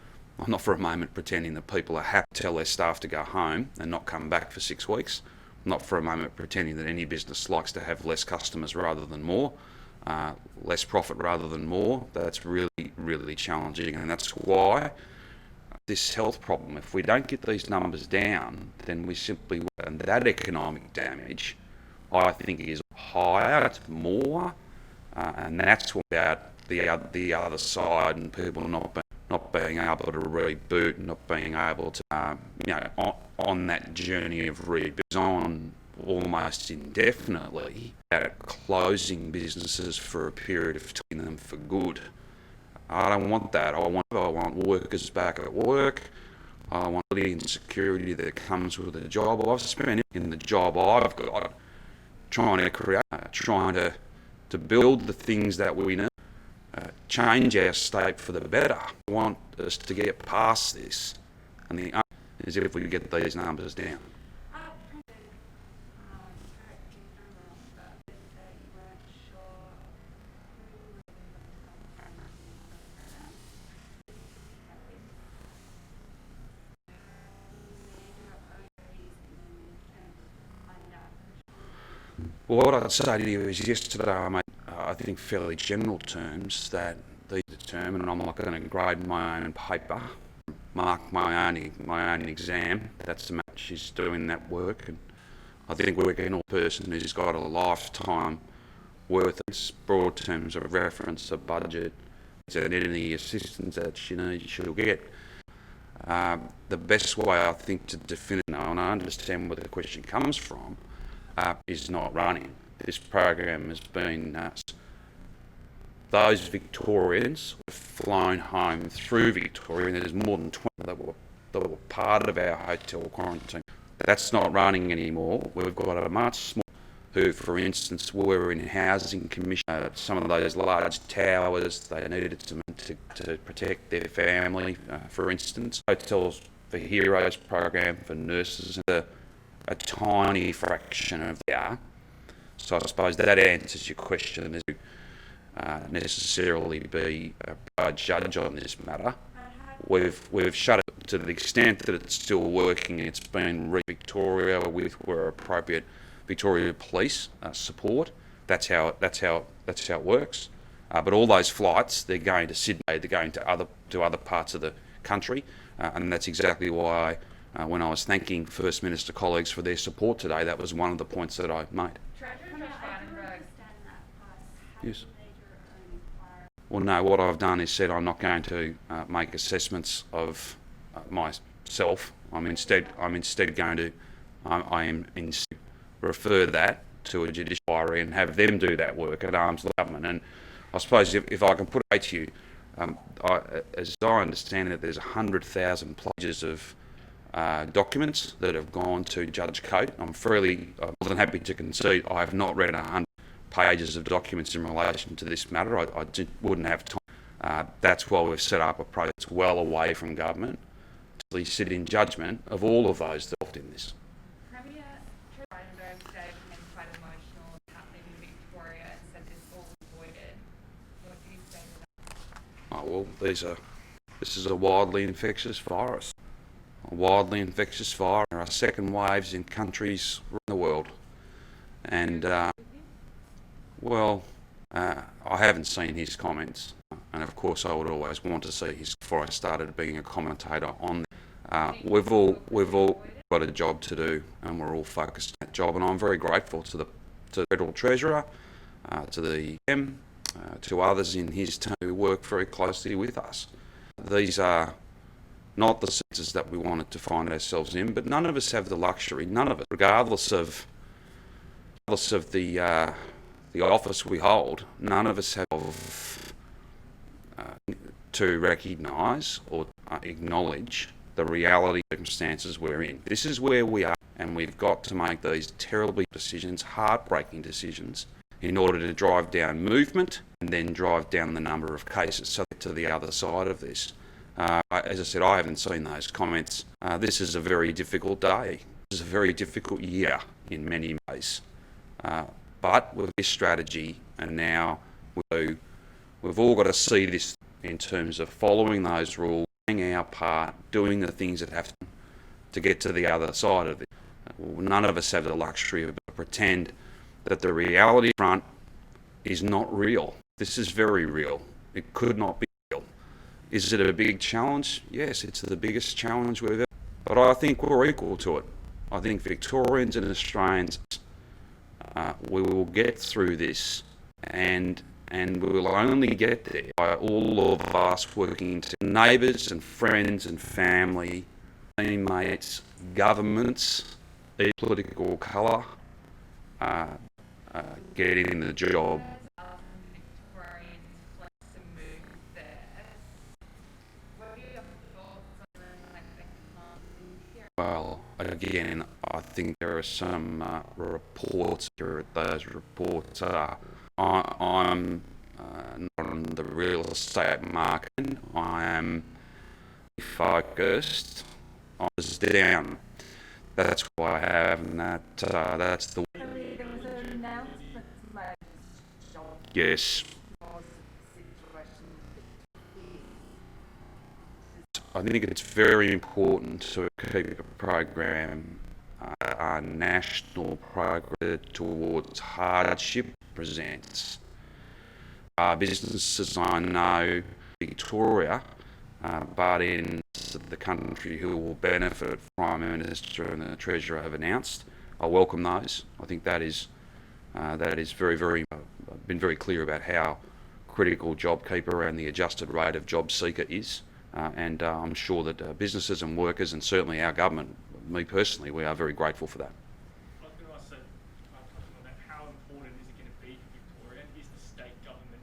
pretending that people are happy to tell their staff to go home and not come back for 6 weeks. I'm not for a moment pretending that any business likes to have less customers rather than more, less profit rather than more. That's really, really challenging, and that's why this health problem, if we don't get these numbers down, then we simply, and that economic damage, I think, is higher, it's more, and that's about the other side, and people not being able to reboot, not being able to, on that journey of rebuild on almost indefinitely, at closing businesses for a period of time, them for good. I don't want that. I want workers back at work. I want the insecurity that comes with a job. I've spent in the job I've got trying to create, trying to build the things that we need, change our state for the better. I want us to get past this, and the only is if we get these numbers down. Well, what I'd say to you is yesterday I made, I think, fairly general terms that these determine, and I'm not going to grade my own paper, mark my own exam. That's the match. She's doing that work, and I think we're getting a person who's got a lifetime worth of broad terms of reference, a budget, and any assistance that she needs, she'll get. The best way, I think, to define it, and I understand where the question comes from, is not running. This program has been, those Victorians have flown home through Victoria, and there's more than 20 that were part of our hotel quarantine. That's not running anymore. We've got a much smaller who, for instance, were in housing commission, some of those large towers, they needed to protect their family, for instance. Hotels for Heroes program for nurses, a tiny fraction of that. So I suppose that answers your question. There's necessarily be a judge on this matter. We've shut it to the extent that it's still working. It's been Victoria with where appropriate Victoria Police support. That's how it works. But all those flights, they're going to Sydney, they're going to other parts of the country, and that's exactly why. When I was thanking First Minister colleagues for their support today, that was one of the points that I made. Yes. Well, no, what I've done is said I'm not going to make assessments of myself. I'm instead going to refer that to a judicial inquiry and have them do that work at arm's length government. And I suppose if I can put it to you, as I understand it, there's 100,000 pages of documents that have gone to Judge Coate. I'm more than happy to concede I have not read 100 pages of documents in relation to this matter. I wouldn't have time. That's why we've set up a process that's well away from government to sit in judgment of all of those involved in this. Premier Frydenberg today became quite emotional happening in Victoria and said this all avoided. What do you say to that? Oh, well, this is a wildly infectious virus. A wildly infectious virus. There are second waves in countries around the world. And Well, I haven't seen his comments, and of course I would always want to see his before I started being a commentator on. We've all got a job to do, and we're all focused on that job. And I'm very grateful to the Federal Treasurer, to the to others in his team who work very closely with us. These are not the sectors that we wanted to find ourselves in, but none of us have the luxury. None of us, regardless of the office we hold, none of us have to recognise or acknowledge the reality of circumstances we're in. This is where we are, and we've got to make these terribly decisions, heartbreaking decisions, in order to drive down movement and then drive down the number of cases. So to the other side of this. As I said, I haven't seen those comments. This is a very difficult day. This is a very difficult year in many ways. But with this strategy, and now we've all got to see this in terms of following those rules, doing our part, doing the things that have to get to the other side of it. None of us have the luxury of pretend that the reality front is not real. This is very real. It could not be real. Is it a big challenge? Yes, it's the biggest challenge we've ever. But I think we're equal to it. I think Victorians and Australians, we will get through this, and we will only get there by all of us working to neighbours and friends and family, teammates, governments, each political colour, getting the job. Victorians want to move there. What are your thoughts on like the here? Well, again, I think there are some reports here. Those reports are. I'm not on the real estate market. I am focused on this down. That's why I have, and that's the. There was an announcement made. Yes. I think it's very important to keep a program, a national program towards hardship presents. Businesses I know, Victoria, but in the country who will benefit, Prime Minister and the Treasurer have announced. I welcome those. I think that is very, very, been very clear about how critical JobKeeper and the adjusted rate of job seeker is. And I'm sure that businesses and workers, and certainly our government, me personally, we are very grateful for that. I was going to ask, touching on that, how important is it going to be for Victoria? Is the state government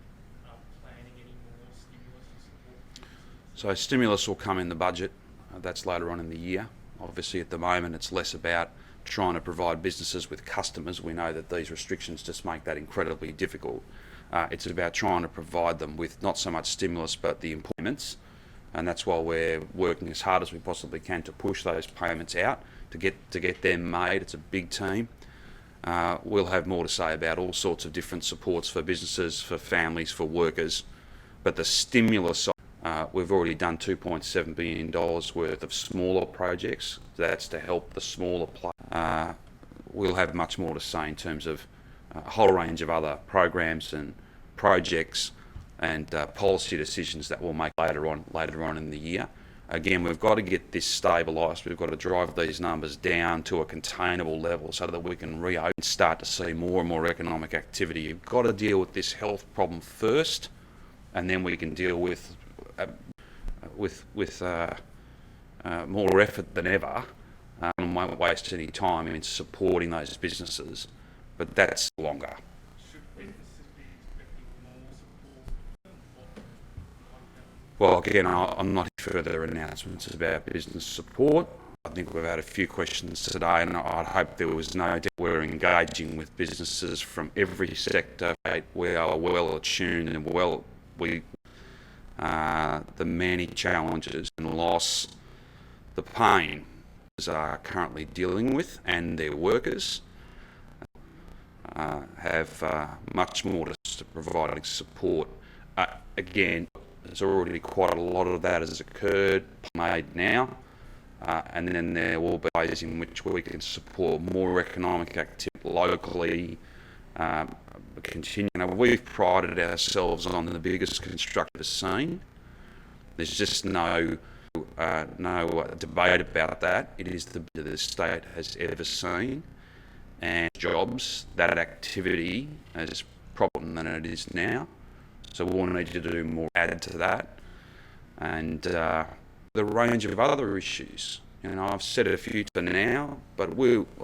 planning any more stimulus to support businesses? So stimulus will come in the budget. That's later on in the year. Obviously, at the moment, it's less about trying to provide businesses with customers. We know that these restrictions just make that incredibly difficult. It's about trying to provide them with not so much stimulus, but the employments. And that's why we're working as hard as we possibly can to push those payments out to get them made. It's a big team. We'll have more to say about all sorts of different supports for businesses, for families, for workers. But the stimulus, we've already done $2.7 billion worth of smaller projects. That's to help the smaller players. We'll have much more to say in terms of a whole range of other programs and projects and policy decisions that we'll make later on in the year. Again, we've got to get this stabilised. We've got to drive these numbers down to a containable level so that we can reopen and start to see more and more economic activity. You've got to deal with this health problem first, and then we can deal with more effort than ever. And won't waste any time in supporting those businesses, but that's longer. Should businesses be expecting more support? Well, again, I'm not further announcements about business support. I think we've had a few questions today, and I hope there was no doubt we're engaging with businesses from every sector. We are well attuned and the many challenges and loss, the pain are currently dealing with, and their workers have much more to providing support. Again, there's already quite a lot of that has occurred, made now, and then there will be ways in which we can support more economic activity locally, continue. We've prided ourselves on the biggest construction scene. There's just no debate about that. It is the biggest the state has ever seen, and jobs, that activity is problem than it is now. So we'll need to do more, add to that, and the range of other issues. I've said it a few times now, but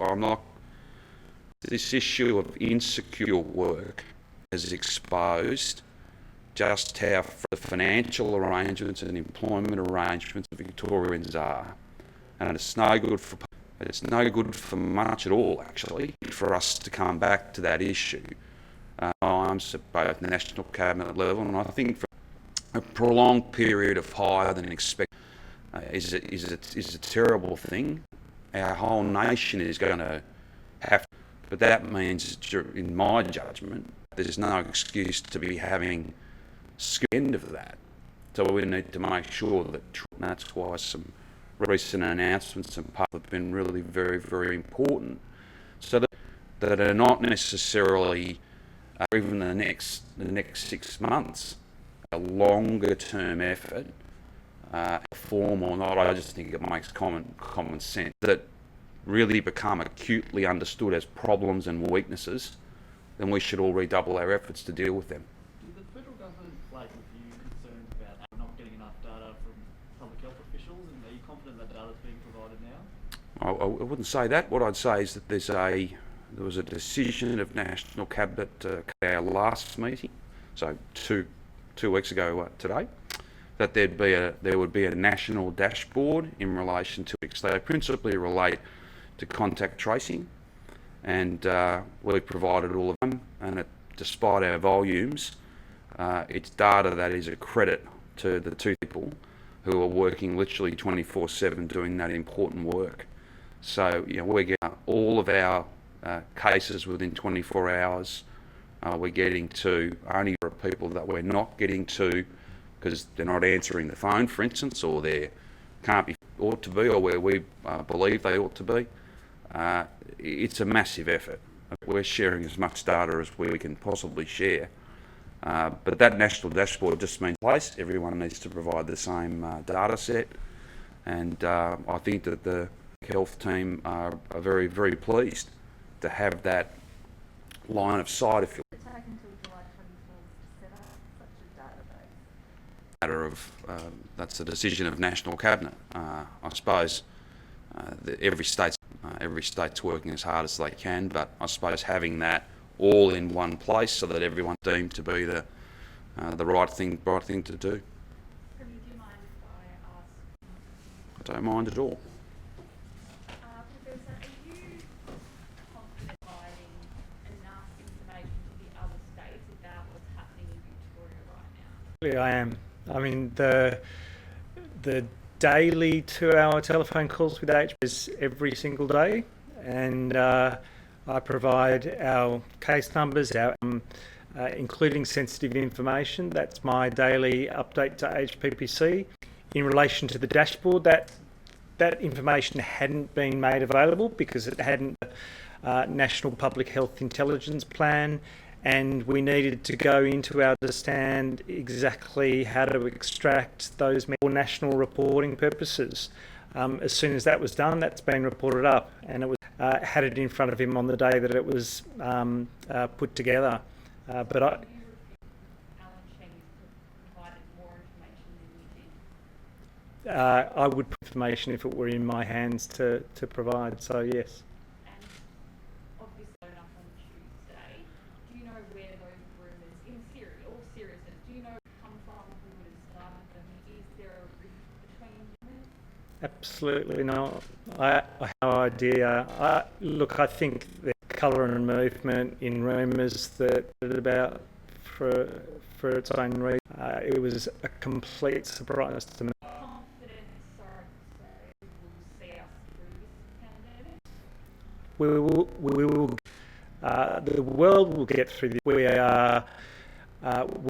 I'm not. This issue of insecure work has exposed just how the financial arrangements and employment arrangements of Victorians are, and it's no good for much at all, actually, for us to come back to that issue. Times at both national cabinet level, and I think for a prolonged period of higher than expected is a terrible thing. Our whole nation is going to have to, but that means, in my judgment, there's no excuse to be having end of that. So we need to make sure that that's why some recent announcements and parts have been really very, very important, so that are not necessarily even the next 6 months, a longer term effort, form or not. I just think it makes common sense that really become acutely understood as problems and weaknesses, then we should all redouble our efforts to deal with them. Did the federal government flag with you concerns about not getting enough data from public health officials, and are you confident that data is being provided now? I wouldn't say that. What I'd say is that there was a decision of National Cabinet at our last meeting, so two weeks ago today, that there would be a national dashboard in relation to it. They principally relate to contact tracing, and we've provided all of them, and despite our volumes, it's data that is a credit to the two people who are working literally 24/7 doing that important work. So we get all of our cases within 24 hours. We're getting to only people that we're not getting to because they're not answering the phone, for instance, or they ought to be, or where we believe they ought to be. It's a massive effort. We're sharing as much data as we can possibly share. But that national dashboard just means everyone needs to provide the same data set. And I think that the health team are very, very pleased to have that line of sight, if you It take until July 24th to set up such a database? matter of that's a decision of National Cabinet. I suppose every state's working as hard as they can, but I suppose having that all in one place so that everyone's deemed to be the right thing to do. Premier, do you mind if I ask? I don't mind at all. Professor, are you confident providing enough information to the other states about what's happening in Victoria right now? I am. I mean, the daily 2-hour telephone calls with HP is every single day, and I provide our case numbers, including sensitive information. That's my daily update to HPPC. In relation to the dashboard, that information hadn't been made available because it hadn't National Public Health Intelligence Plan, and we needed to go into understand exactly how to extract those for national reporting purposes. As soon as that was done, that's been reported up, and it was had it in front of him on the day that it was put together. But I. I would put information if it were in my hands to provide, so yes. And obviously enough on Tuesday. Do you know where those rumours, in seriousness, do you know where they come from, who would have started them? Is there a rift between them? Absolutely not. I have no idea. Look, I think the colour and movement in rumours that about for its own reason. It was a complete surprise to me. We will. The world will get through this. We are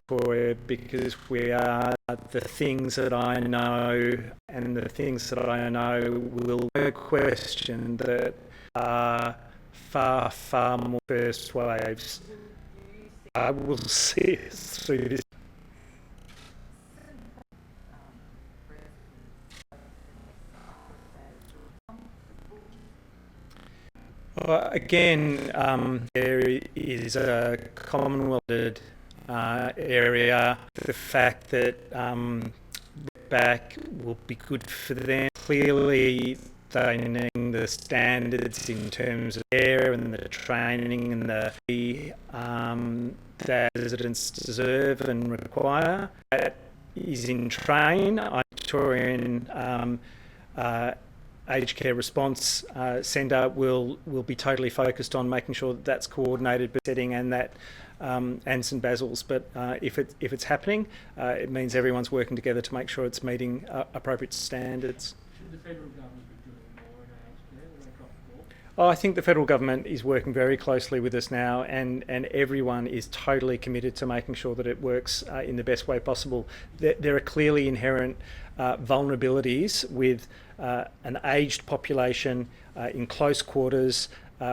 for it because we are the things that I know, and the things that I know will no question that are far more first waves. will see us through this. Again, there is a Commonwealth area. The fact that back will be good for them. Clearly, they need the standards in terms of care and the training and that residents deserve and require. That is in train. Victorian Aged Care Response Centre will be totally focused on making sure that that's coordinated setting and that and St Basil's. But if it's happening, it means everyone's working together to make sure it's meeting appropriate standards. Should the federal government be doing more in aged care? Will they drop the ball? Oh, I think the federal government is working very closely with us now, and everyone is totally committed to making sure that it works in the best way possible. There are clearly inherent vulnerabilities with an aged population in close quarters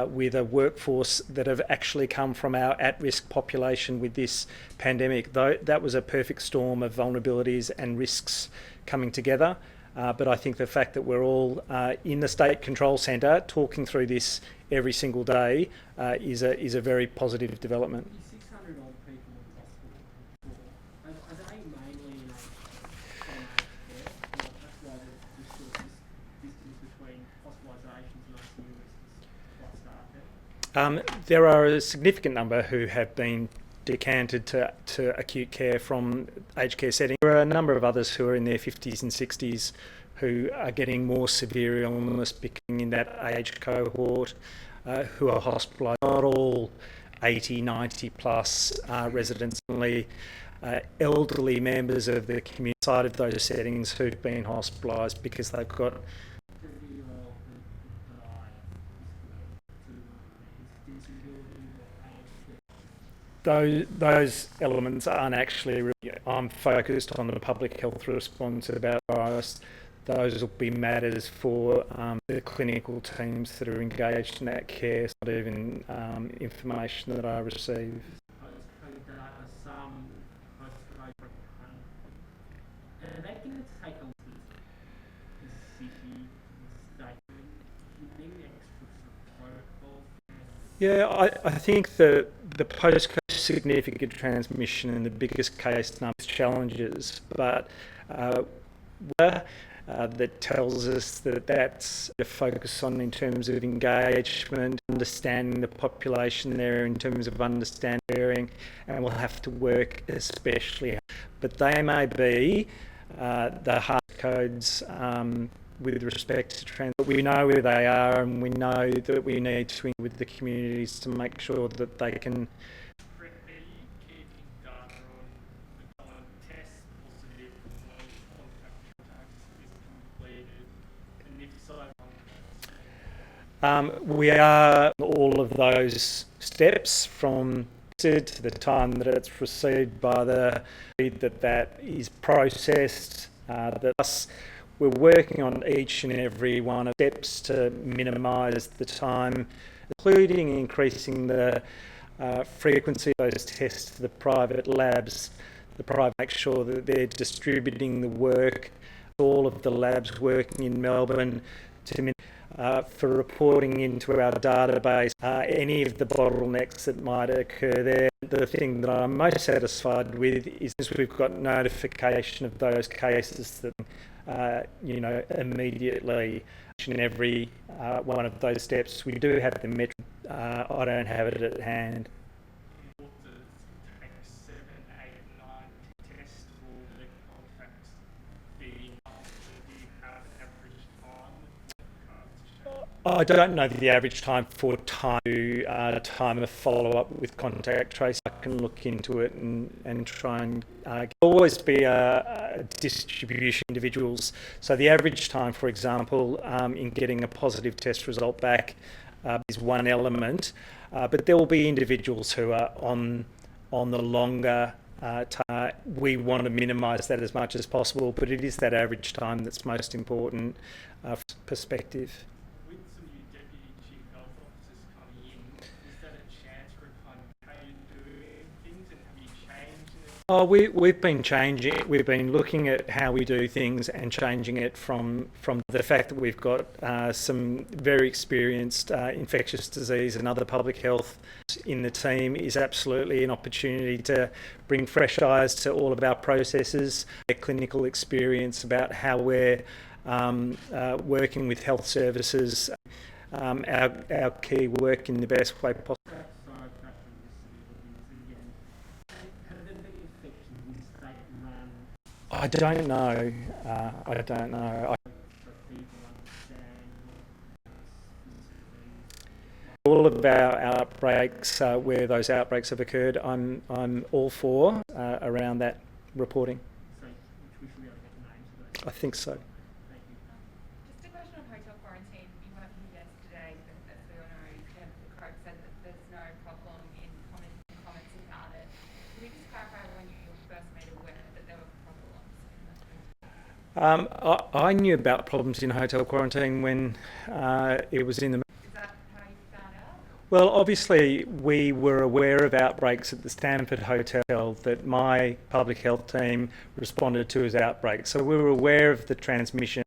with a workforce that have actually come from our at-risk population with this pandemic. Though that was a perfect storm of vulnerabilities and risks coming together. But I think the fact that we're all in the State Control Centre talking through this every single day is a very positive development. 600 odd people in hospital before. Are they mainly in aged care? That's why the sort of distance between hospitalisations and ICU is quite stark there? There are a significant number who have been decanted to acute care from aged care setting. There are a number of others who are in their 50s and 60s who are getting more severe illness becoming in that age cohort who are hospitalised. Not all 80, 90 plus residents, only elderly members of the community side of those settings who've been hospitalised because they've got those elements aren't actually really. I'm focused on the public health response about virus. Those will be matters for the clinical teams that are engaged in that care. It's not even information that I receive. Are they going to take a look at the city, the state? You need extra protocol? Yeah, I think the post-COVID significant transmission and the biggest case numbers challenges, but that tells us that that's a focus on in terms of engagement, understanding the population there in terms of understanding, and we'll have to work especially. But they may be the hard codes with respect to trans. We know where they are, and we know that we need to work with the communities to make sure that they can. We are all of those steps from to the time that it's received by the that is processed. We're working on each and every one of the steps to minimise the time, including increasing the frequency of those tests to the private labs. Make sure that they're distributing the work. All of the labs working in Melbourne to for reporting into our database any of the bottlenecks that might occur there. The thing that I'm most satisfied with is we've got notification of those cases that immediately in every one of those steps. We do have the metric. I don't have it at hand. I don't know the average time for time of follow-up with contact tracing. I can look into it and try and always be a distribution of individuals. So the average time, for example, in getting a positive test result back is one element, but there will be individuals who are on the longer time. We want to minimise that as much as possible, but it is that average time that's most important perspective. Oh, we've been changing. We've been looking at how we do things and changing it from the fact that we've got some very experienced infectious disease and other public health in the team is absolutely an opportunity to bring fresh eyes to all of our processes, their clinical experience about how we're working with health services, our key work in the best way possible. I don't know. I don't know. All of our outbreaks, where those outbreaks have occurred, I'm all for around that reporting. I think so. Just a question on hotel quarantine. You weren't here yesterday, but as we all know, Croak said that there's no problem in comments about it. Can you just clarify when you first made aware that there were problems in the I knew about problems in hotel quarantine when it was in the... Is that how you found out? Well, obviously, we were aware of outbreaks at the Stanford Hotel that my public health team responded to as outbreaks. So we were aware of the transmission.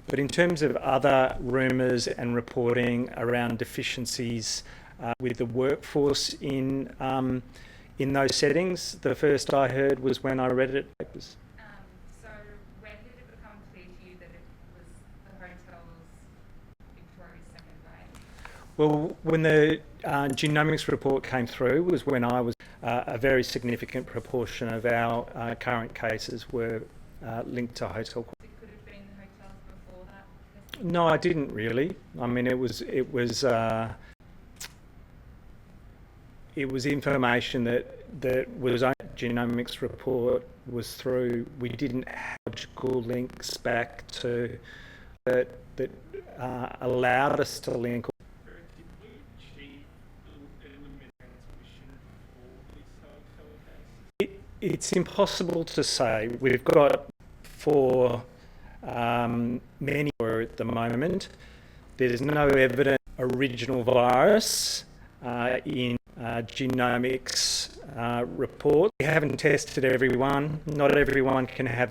But in terms of other rumours and reporting around deficiencies with the workforce in those settings, the first I heard was when I read it. So when did it become clear to you that it was the hotel's Victoria's second wave? Well, when the genomics report came through was when I was a very significant proportion of our current cases were linked to hotel. It could have been the hotels before that? No, I didn't really. I mean, it was information that was on genomics report was through. We didn't have logical links back to that allowed us to link. It's impossible to say. We've got for many at the moment. There's no evidence original virus in genomics report. We haven't tested everyone. Not everyone can have.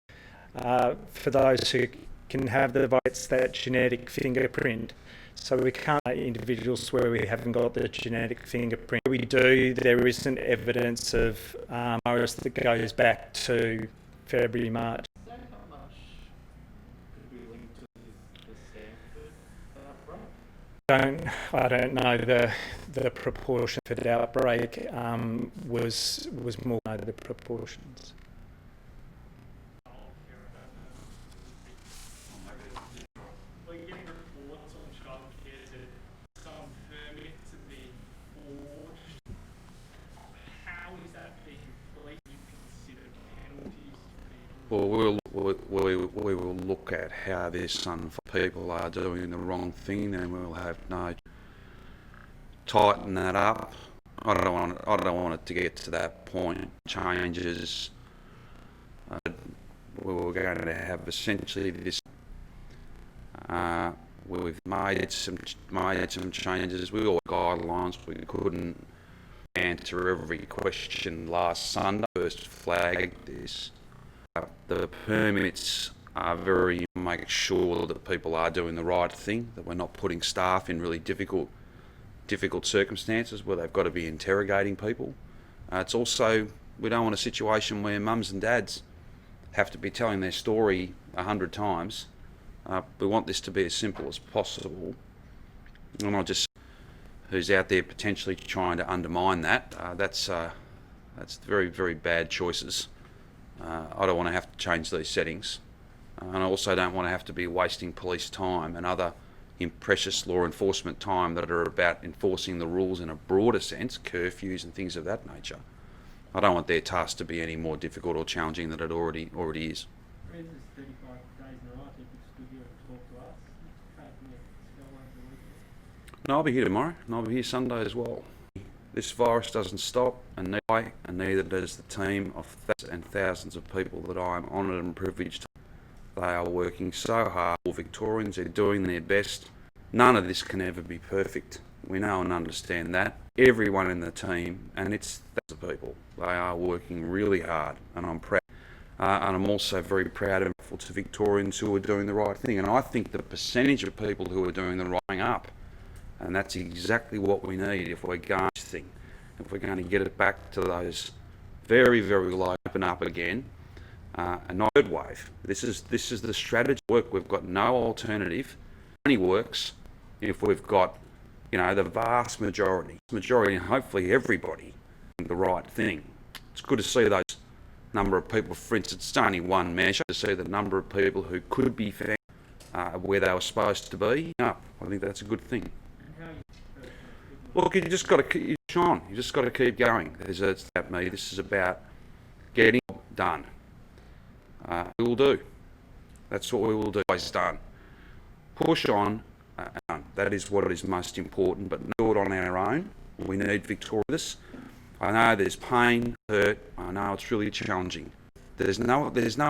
For those who can have the virus, that genetic fingerprint. So we can't individuals where we haven't got the genetic fingerprint. We do. There isn't evidence of virus that goes back to February, March. So how much could be linked to the Stanford outbreak? I don't know the proportion for the outbreak was more the proportions. We're getting reports on childcare that some permits are being forged. How is that being policed? You consider penalties? Well, we will look at how this people are doing the wrong thing, and we'll have no tighten that up. I don't want it to get to that point. Changes. We were going to have essentially this. We've made some changes. We all guidelines. We couldn't answer every question last Sunday. First flagged this. The permits are very make sure that people are doing the right thing. That we're not putting staff in really difficult circumstances where they've got to be interrogating people. It's also we don't want a situation where mums and dads have to be telling their story 100 times. We want this to be as simple as possible. And not just who's out there potentially trying to undermine that. That's very, very bad choices. I don't want to have to change these settings. And I also don't want to have to be wasting police time and other precious law enforcement time that are about enforcing the rules in a broader sense, curfews and things of that nature. I don't want their task to be any more difficult or challenging than it already is. This is 35 days in a row. I think it's good you to talk to us. No, I'll be here tomorrow, and I'll be here Sunday as well. This virus doesn't stop, and neither does the team of thousands of people that I am honoured and privileged to. They are working so hard. All Victorians are doing their best. None of this can ever be perfect. We know and understand that. everyone in the team, and that's the people. They are working really hard, and I'm proud. And I'm also very proud and grateful to Victorians who are doing the right thing. And I think the percentage of people who are doing the right thing up, and that's exactly what we need if we're going to thing. If we're going to get it back to those very, very low, open up again, and not third wave. This is the strategy work. We've got no alternative. It only works if we've got, the vast majority, and hopefully everybody, doing the right thing. It's good to see those number of people. For instance, it's only one measure to see the number of people who could be found where they were supposed to be up. I think that's a good thing. Look, you just got to keep on. You just got to keep going. It's about me. This is about getting done. We will do. That's what we will do. Always done. Push on. That is what is most important. But not do it on our own. We need Victoria. I know there's pain, hurt. I know it's really challenging. There's no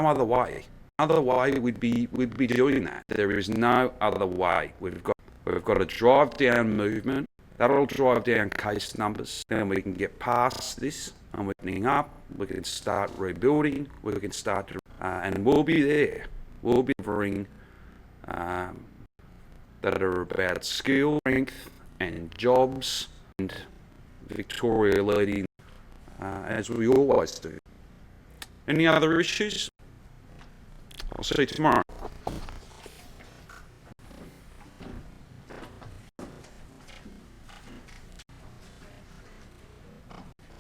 other way. Other way we'd be doing that. There is no other way. We've got to drive down movement. That'll drive down case numbers. Then we can get past this, and we're opening up. We can start rebuilding. We can start to, and we'll be there. We'll be delivering that are about skill, strength, and jobs, and Victoria leading as we always do. Any other issues? I'll see you tomorrow.